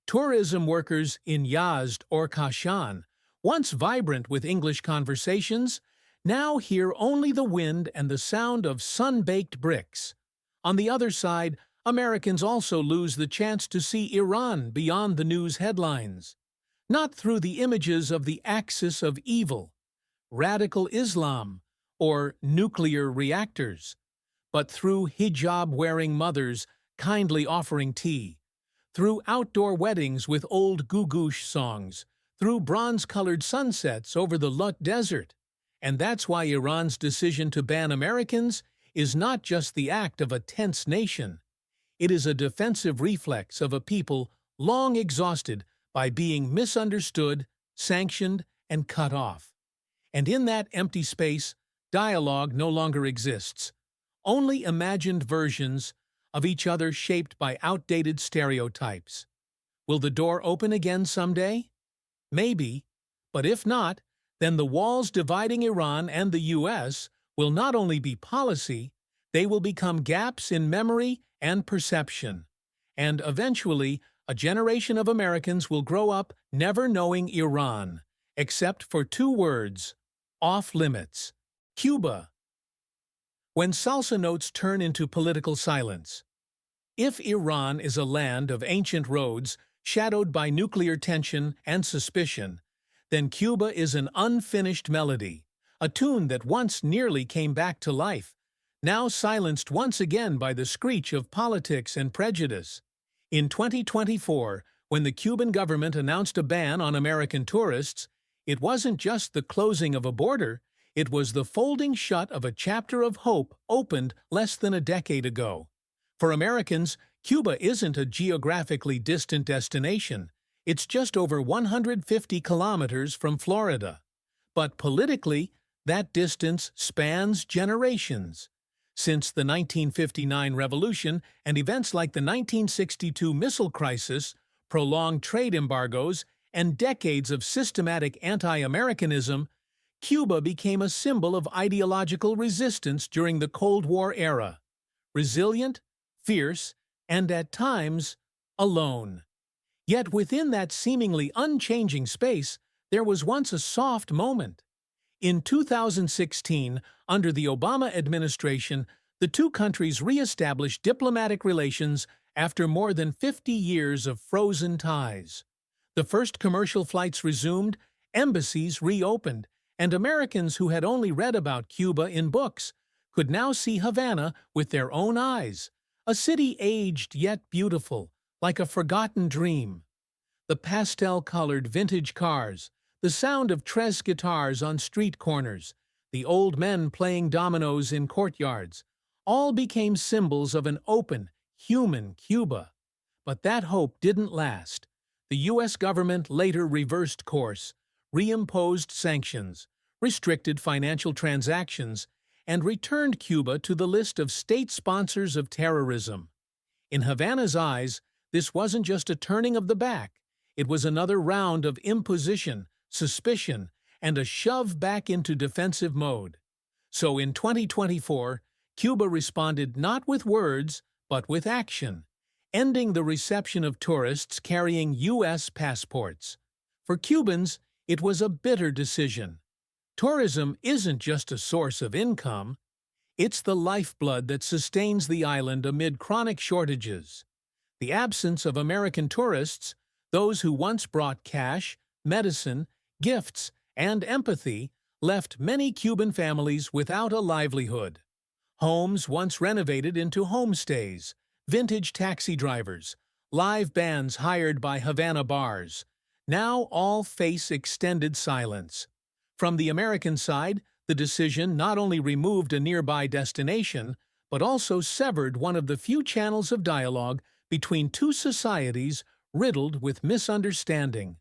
Tourism workers in Yazd or Kashan, once vibrant with English conversations, now hear only the wind and the sound of sun-baked bricks. On the other side, Americans also lose the chance to see Iran beyond the news headlines. Not through the images of the axis of evil, radical Islam, or nuclear reactors, but through hijab-wearing mothers kindly offering tea, through outdoor weddings with old Gugush songs, through bronze-colored sunsets over the Lut Desert. And that's why Iran's decision to ban Americans is not just the act of a tense nation. It is a defensive reflex of a people long exhausted by being misunderstood, sanctioned, and cut off. And in that empty space, dialogue no longer exists. Only imagined versions of each other shaped by outdated stereotypes. Will the door open again someday? Maybe, but if not, then the walls dividing Iran and the U.S. will not only be policy, they will become gaps in memory and perception. And eventually, a generation of Americans will grow up never knowing Iran, except for two words: off-limits. Cuba. When salsa notes turn into political silence. If Iran is a land of ancient roads shadowed by nuclear tension and suspicion, then Cuba is an unfinished melody, a tune that once nearly came back to life, now silenced once again by the screech of politics and prejudice. In 2024, when the Cuban government announced a ban on American tourists, it wasn't just the closing of a border, it was the folding shut of a chapter of hope opened less than a decade ago. For Americans, Cuba isn't a geographically distant destination. It's just over 150 kilometers from Florida. But politically, that distance spans generations. Since the 1959 revolution and events like the 1962 missile crisis, prolonged trade embargoes, and decades of systematic anti-Americanism, Cuba became a symbol of ideological resistance during the Cold War era. Resilient, fierce, and at times, alone. Yet within that seemingly unchanging space, there was once a soft moment. In 2016, under the Obama administration, the two countries re-established diplomatic relations after more than 50 years of frozen ties. The first commercial flights resumed, embassies reopened, and Americans who had only read about Cuba in books could now see Havana with their own eyes, a city aged yet beautiful, like a forgotten dream. The pastel-colored vintage cars, the sound of Tres guitars on street corners, the old men playing dominoes in courtyards, all became symbols of an open, human Cuba. But that hope didn't last. The U.S. government later reversed course, reimposed sanctions, restricted financial transactions, and returned Cuba to the list of state sponsors of terrorism. In Havana's eyes, this wasn't just a turning of the back, it was another round of imposition, suspicion, and a shove back into defensive mode. So in 2024, Cuba responded not with words, but with action, ending the reception of tourists carrying U.S. passports. For Cubans, it was a bitter decision. Tourism isn't just a source of income, it's the lifeblood that sustains the island amid chronic shortages. The absence of American tourists, those who once brought cash, medicine, gifts, and empathy, left many Cuban families without a livelihood. Homes once renovated into homestays, vintage taxi drivers, live bands hired by Havana bars, now all face extended silence. From the American side, the decision not only removed a nearby destination, but also severed one of the few channels of dialogue between two societies riddled with misunderstanding.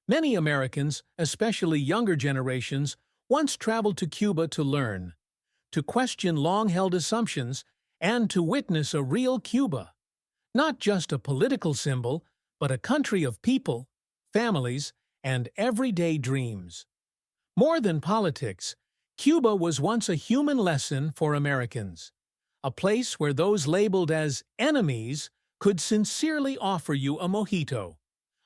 Many Americans, especially younger generations, once traveled to Cuba to learn, to question long-held assumptions, and to witness a real Cuba. Not just a political symbol, but a country of people, families, and everyday dreams. More than politics, Cuba was once a human lesson for Americans, a place where those labeled as enemies could sincerely offer you a mojito,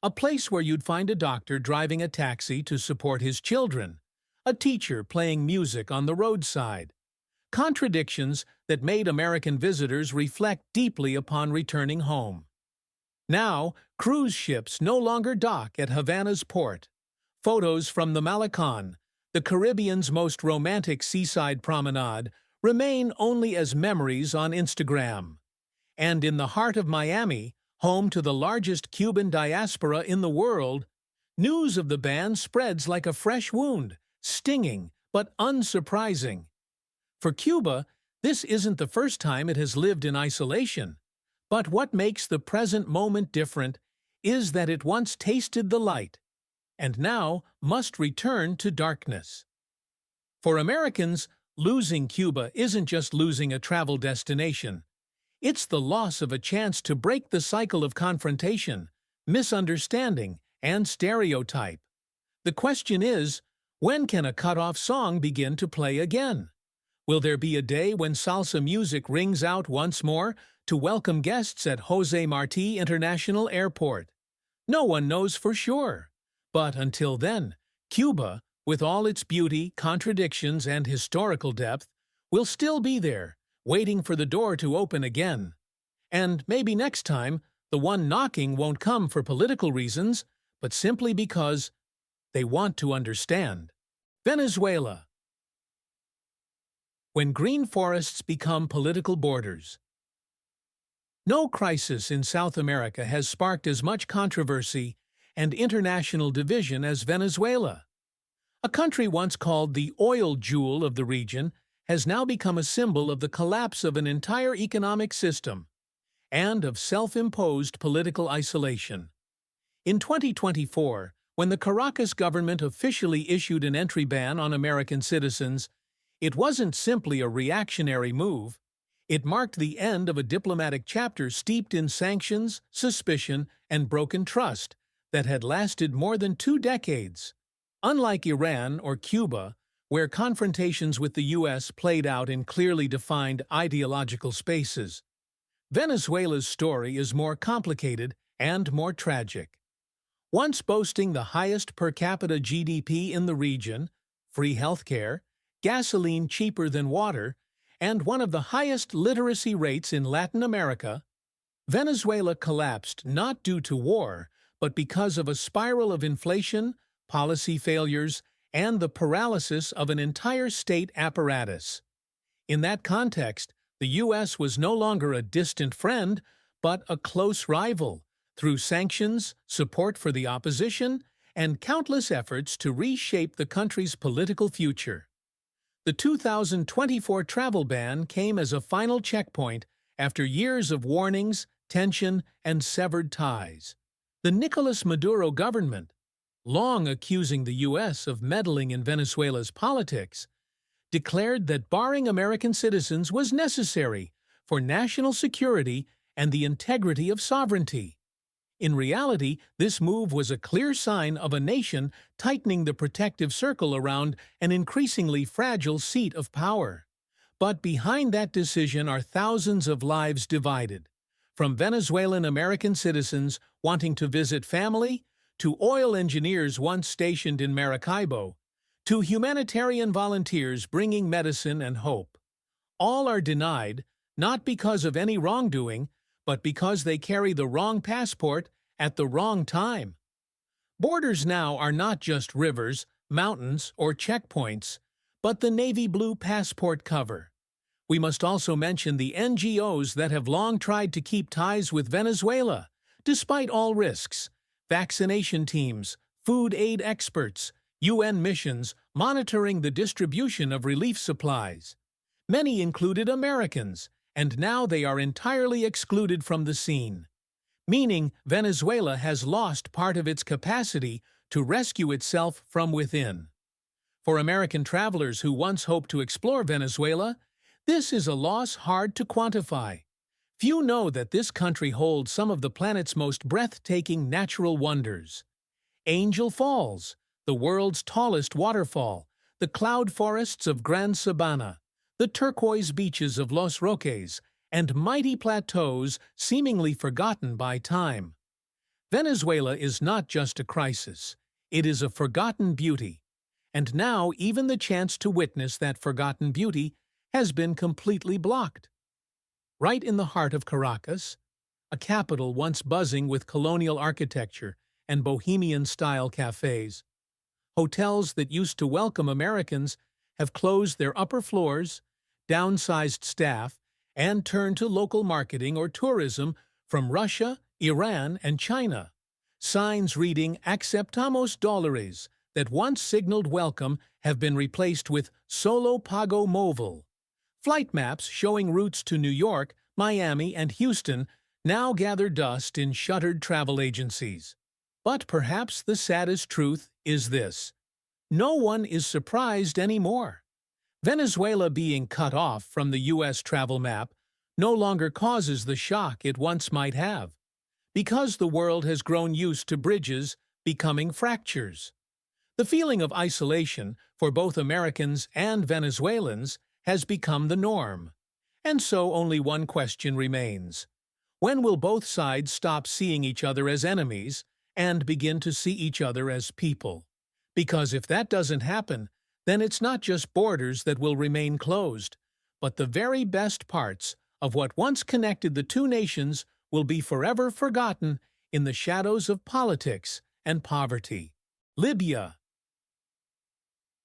a place where you'd find a doctor driving a taxi to support his children, a teacher playing music on the roadside. Contradictions that made American visitors reflect deeply upon returning home. Now, cruise ships no longer dock at Havana's port. Photos from the Malecon, the Caribbean's most romantic seaside promenade, remain only as memories on Instagram. And in the heart of Miami, home to the largest Cuban diaspora in the world, news of the ban spreads like a fresh wound, stinging but unsurprising. For Cuba, this isn't the first time it has lived in isolation. But what makes the present moment different is that it once tasted the light, and now must return to darkness. For Americans, losing Cuba isn't just losing a travel destination. It's the loss of a chance to break the cycle of confrontation, misunderstanding, and stereotype. The question is, when can a cut-off song begin to play again? Will there be a day when salsa music rings out once more to welcome guests at Jose Marti International Airport? No one knows for sure. But until then, Cuba, with all its beauty, contradictions, and historical depth, will still be there, waiting for the door to open again. And maybe next time, the one knocking won't come for political reasons, but simply because they want to understand. Venezuela. When green forests become political borders. No crisis in South America has sparked as much controversy and international division as Venezuela. A country once called the oil jewel of the region has now become a symbol of the collapse of an entire economic system and of self-imposed political isolation. In 2024, when the Caracas government officially issued an entry ban on American citizens, it wasn't simply a reactionary move. It marked the end of a diplomatic chapter steeped in sanctions, suspicion, and broken trust that had lasted more than 2 decades. Unlike Iran or Cuba, where confrontations with the U.S. played out in clearly defined ideological spaces, Venezuela's story is more complicated and more tragic. Once boasting the highest per capita GDP in the region, free healthcare, gasoline cheaper than water, and one of the highest literacy rates in Latin America, Venezuela collapsed not due to war, but because of a spiral of inflation, policy failures, and the paralysis of an entire state apparatus. In that context, the U.S. was no longer a distant friend, but a close rival, through sanctions, support for the opposition, and countless efforts to reshape the country's political future. The 2024 travel ban came as a final checkpoint after years of warnings, tension, and severed ties. The Nicolas Maduro government, long accusing the U.S. of meddling in Venezuela's politics, declared that barring American citizens was necessary for national security and the integrity of sovereignty. In reality, this move was a clear sign of a nation tightening the protective circle around an increasingly fragile seat of power. But behind that decision are thousands of lives divided, from Venezuelan American citizens wanting to visit family, to oil engineers once stationed in Maracaibo, to humanitarian volunteers bringing medicine and hope. All are denied, not because of any wrongdoing, but because they carry the wrong passport at the wrong time. Borders now are not just rivers, mountains, or checkpoints, but the navy blue passport cover. We must also mention the NGOs that have long tried to keep ties with Venezuela, despite all risks: vaccination teams, food aid experts, UN missions monitoring the distribution of relief supplies. Many included Americans, and now they are entirely excluded from the scene, meaning Venezuela has lost part of its capacity to rescue itself from within. For American travelers who once hoped to explore Venezuela, this is a loss hard to quantify. Few know that this country holds some of the planet's most breathtaking natural wonders. Angel Falls, the world's tallest waterfall, the cloud forests of Gran Sabana, the turquoise beaches of Los Roques, and mighty plateaus seemingly forgotten by time. Venezuela is not just a crisis, it is a forgotten beauty. And now even the chance to witness that forgotten beauty has been completely blocked. Right in the heart of Caracas, a capital once buzzing with colonial architecture and bohemian-style cafes, hotels that used to welcome Americans have closed their upper floors, downsized staff, and turned to local marketing or tourism from Russia, Iran, and China. Signs reading "Aceptamos dólares" that once signaled welcome have been replaced with "Solo pago móvil." Flight maps showing routes to New York, Miami, and Houston now gather dust in shuttered travel agencies. But perhaps the saddest truth is this: no one is surprised anymore. Venezuela being cut off from the U.S. travel map no longer causes the shock it once might have, because the world has grown used to bridges becoming fractures. The feeling of isolation for both Americans and Venezuelans has become the norm. And so only one question remains: when will both sides stop seeing each other as enemies and begin to see each other as people? Because if that doesn't happen, then it's not just borders that will remain closed, but the very best parts of what once connected the two nations will be forever forgotten in the shadows of politics and poverty. Libya.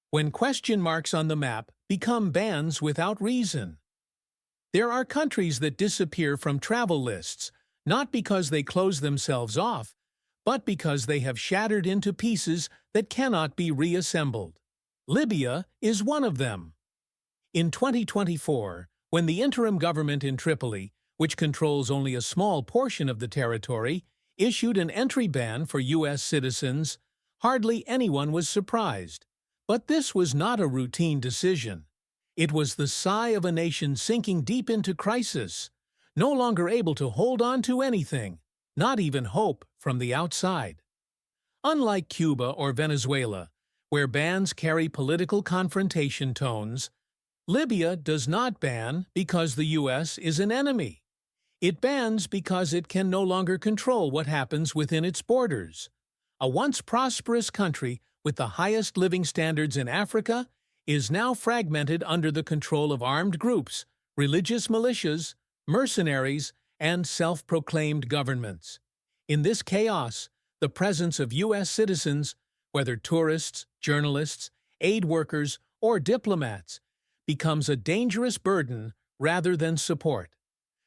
When question marks on the map become bans without reason. There are countries that disappear from travel lists, not because they close themselves off, but because they have shattered into pieces that cannot be reassembled. Libya is one of them. In 2024, when the interim government in Tripoli, which controls only a small portion of the territory, issued an entry ban for U.S. citizens, hardly anyone was surprised. But this was not a routine decision. It was the sigh of a nation sinking deep into crisis, no longer able to hold on to anything, not even hope from the outside. Unlike Cuba or Venezuela, where bans carry political confrontation tones, Libya does not ban because the U.S. is an enemy. It bans because it can no longer control what happens within its borders. A once prosperous country with the highest living standards in Africa is now fragmented under the control of armed groups, religious militias, mercenaries, and self-proclaimed governments. In this chaos, the presence of U.S. citizens, whether tourists, journalists, aid workers, or diplomats, becomes a dangerous burden rather than support.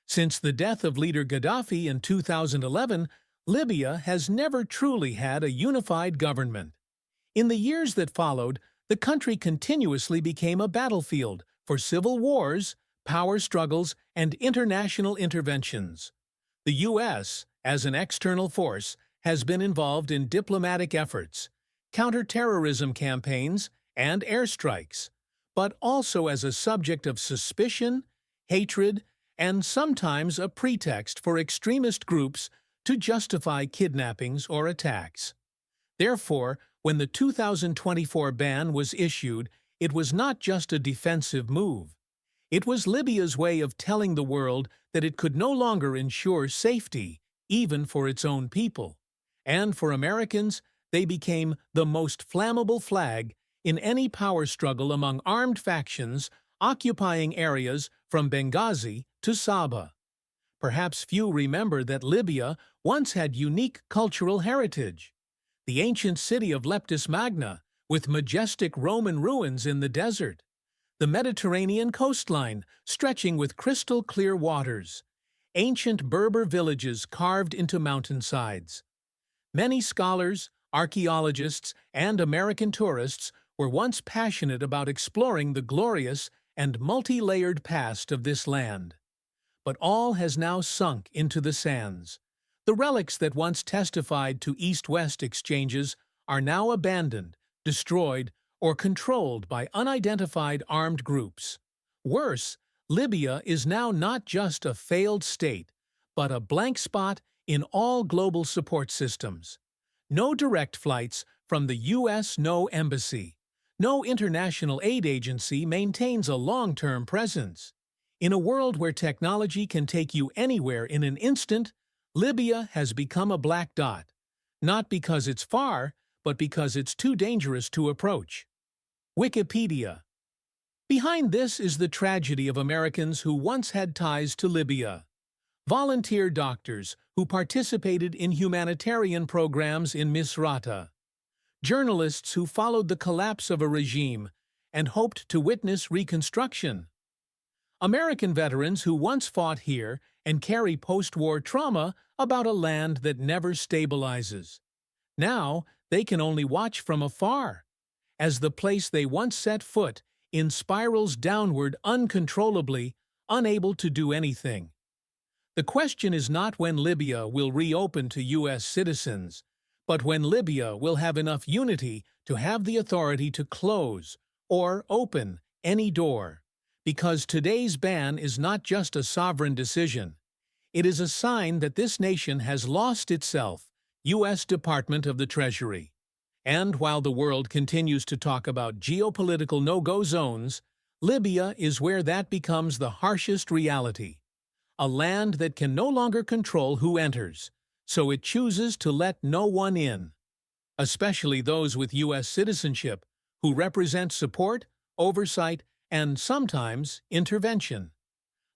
Since the death of leader Gaddafi in 2011, Libya has never truly had a unified government. In the years that followed, the country continuously became a battlefield for civil wars, power struggles, and international interventions. The U.S., as an external force, has been involved in diplomatic efforts, counter-terrorism campaigns, and airstrikes, but also as a subject of suspicion, hatred, and sometimes a pretext for extremist groups to justify kidnappings or attacks. Therefore, when the 2024 ban was issued, it was not just a defensive move. It was Libya's way of telling the world that it could no longer ensure safety, even for its own people. And for Americans, they became the most flammable flag in any power struggle among armed factions occupying areas from Benghazi to Saba. Perhaps few remember that Libya once had unique cultural heritage. The ancient city of Leptis Magna, with majestic Roman ruins in the desert. The Mediterranean coastline, stretching with crystal-clear waters. Ancient Berber villages carved into mountainsides. Many scholars, archaeologists, and American tourists were once passionate about exploring the glorious and multi-layered past of this land. But all has now sunk into the sands. The relics that once testified to East-West exchanges are now abandoned, destroyed, or controlled by unidentified armed groups. Worse, Libya is now not just a failed state, but a blank spot in all global support systems. No direct flights from the U.S. No embassy. No international aid agency maintains a long-term presence. In a world where technology can take you anywhere in an instant, Libya has become a black dot. Not because it's far, but because it's too dangerous to approach. Wikipedia. Behind this is the tragedy of Americans who once had ties to Libya. Volunteer doctors who participated in humanitarian programs in Misrata. Journalists who followed the collapse of a regime and hoped to witness reconstruction. American veterans who once fought here and carry post-war trauma about a land that never stabilizes. Now, they can only watch from afar, as the place they once set foot in spirals downward uncontrollably, unable to do anything. The question is not when Libya will reopen to U.S. citizens, but when Libya will have enough unity to have the authority to close or open any door. Because today's ban is not just a sovereign decision. It is a sign that this nation has lost itself, U.S. Department of the Treasury. And while the world continues to talk about geopolitical no-go zones, Libya is where that becomes the harshest reality. A land that can no longer control who enters, so it chooses to let no one in. Especially those with U.S. citizenship, who represent support, oversight, and sometimes intervention.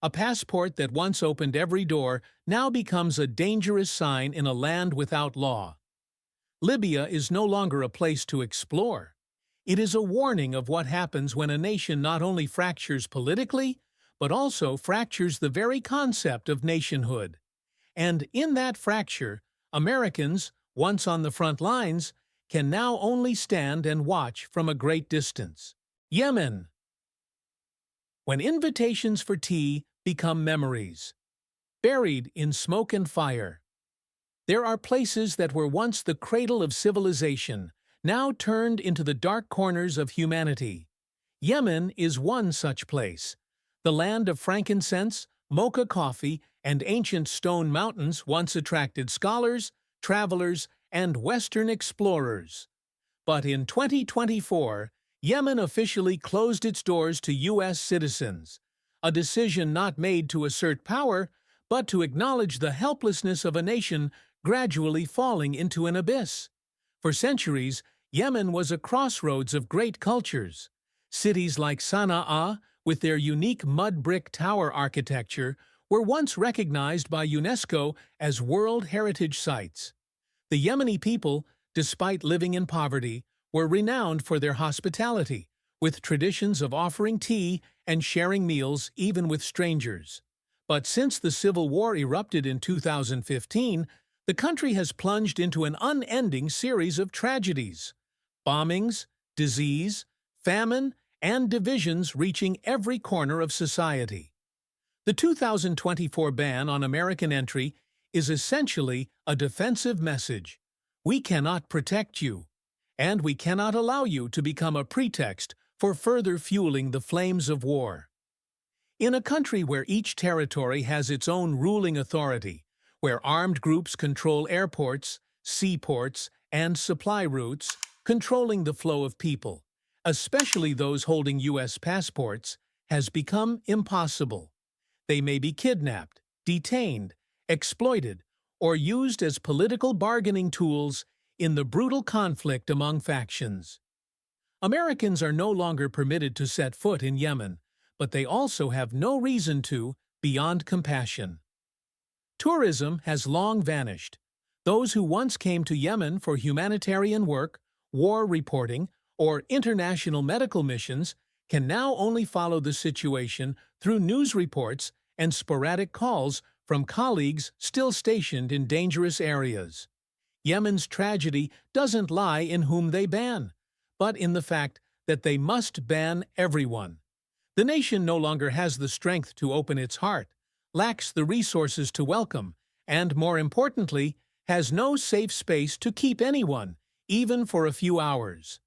A passport that once opened every door now becomes a dangerous sign in a land without law. Libya is no longer a place to explore. It is a warning of what happens when a nation not only fractures politically, but also fractures the very concept of nationhood. And in that fracture, Americans, once on the front lines, can now only stand and watch from a great distance. Yemen. When invitations for tea become memories, buried in smoke and fire. There are places that were once the cradle of civilization, now turned into the dark corners of humanity. Yemen is one such place. The land of frankincense, mocha coffee, and ancient stone mountains once attracted scholars, travelers, and Western explorers. But in 2024, Yemen officially closed its doors to U.S. citizens, a decision not made to assert power, but to acknowledge the helplessness of a nation gradually falling into an abyss. For centuries, Yemen was a crossroads of great cultures. Cities like Sana'a, with their unique mud brick tower architecture, were once recognized by UNESCO as World Heritage Sites. The Yemeni people, despite living in poverty, were renowned for their hospitality, with traditions of offering tea and sharing meals even with strangers. But since the civil war erupted in 2015, the country has plunged into an unending series of tragedies. Bombings, disease, famine, and divisions reaching every corner of society. The 2024 ban on American entry is essentially a defensive message. We cannot protect you, and we cannot allow you to become a pretext for further fueling the flames of war. In a country where each territory has its own ruling authority, where armed groups control airports, seaports, and supply routes, controlling the flow of people, especially those holding U.S. passports, has become impossible. They may be kidnapped, detained, exploited, or used as political bargaining tools in the brutal conflict among factions. Americans are no longer permitted to set foot in Yemen, but they also have no reason to, beyond compassion. Tourism has long vanished. Those who once came to Yemen for humanitarian work, war reporting, or international medical missions can now only follow the situation through news reports and sporadic calls from colleagues still stationed in dangerous areas. Yemen's tragedy doesn't lie in whom they ban, but in the fact that they must ban everyone. The nation no longer has the strength to open its heart, lacks the resources to welcome, and, more importantly, has no safe space to keep anyone, even for a few hours.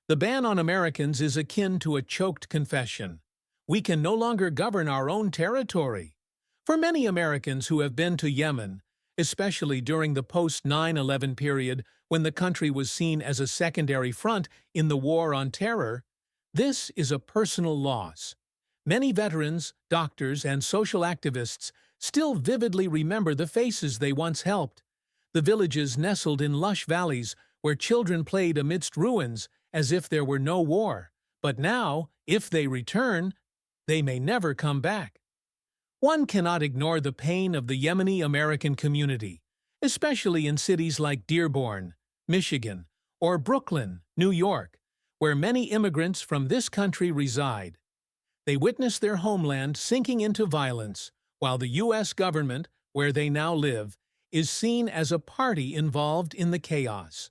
The ban on Americans is akin to a choked confession. We can no longer govern our own territory. For many Americans who have been to Yemen, especially during the post-9/11 period when the country was seen as a secondary front in the war on terror. This is a personal loss. Many veterans, doctors, and social activists still vividly remember the faces they once helped. The villages nestled in lush valleys where children played amidst ruins as if there were no war. But now, if they return, they may never come back. One cannot ignore the pain of the Yemeni American community, especially in cities like Dearborn, Michigan, or Brooklyn, New York, where many immigrants from this country reside. They witness their homeland sinking into violence, while the U.S. government, where they now live, is seen as a party involved in the chaos.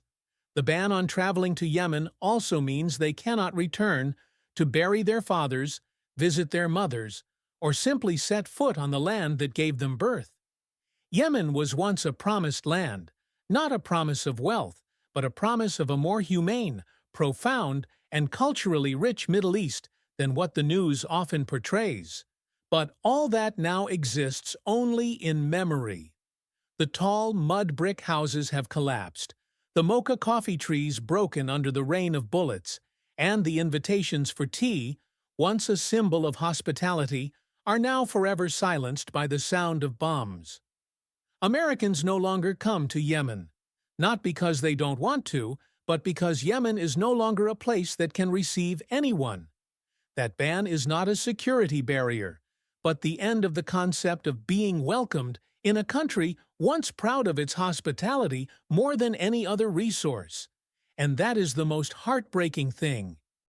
The ban on traveling to Yemen also means they cannot return to bury their fathers, visit their mothers, or simply set foot on the land that gave them birth. Yemen was once a promised land, not a promise of wealth, but a promise of a more humane, profound, and culturally rich Middle East than what the news often portrays. But all that now exists only in memory. The tall mud brick houses have collapsed, the mocha coffee trees broken under the rain of bullets, and the invitations for tea, once a symbol of hospitality, are now forever silenced by the sound of bombs. Americans no longer come to Yemen, not because they don't want to, but because Yemen is no longer a place that can receive anyone. That ban is not a security barrier, but the end of the concept of being welcomed in a country once proud of its hospitality more than any other resource. And that is the most heartbreaking thing.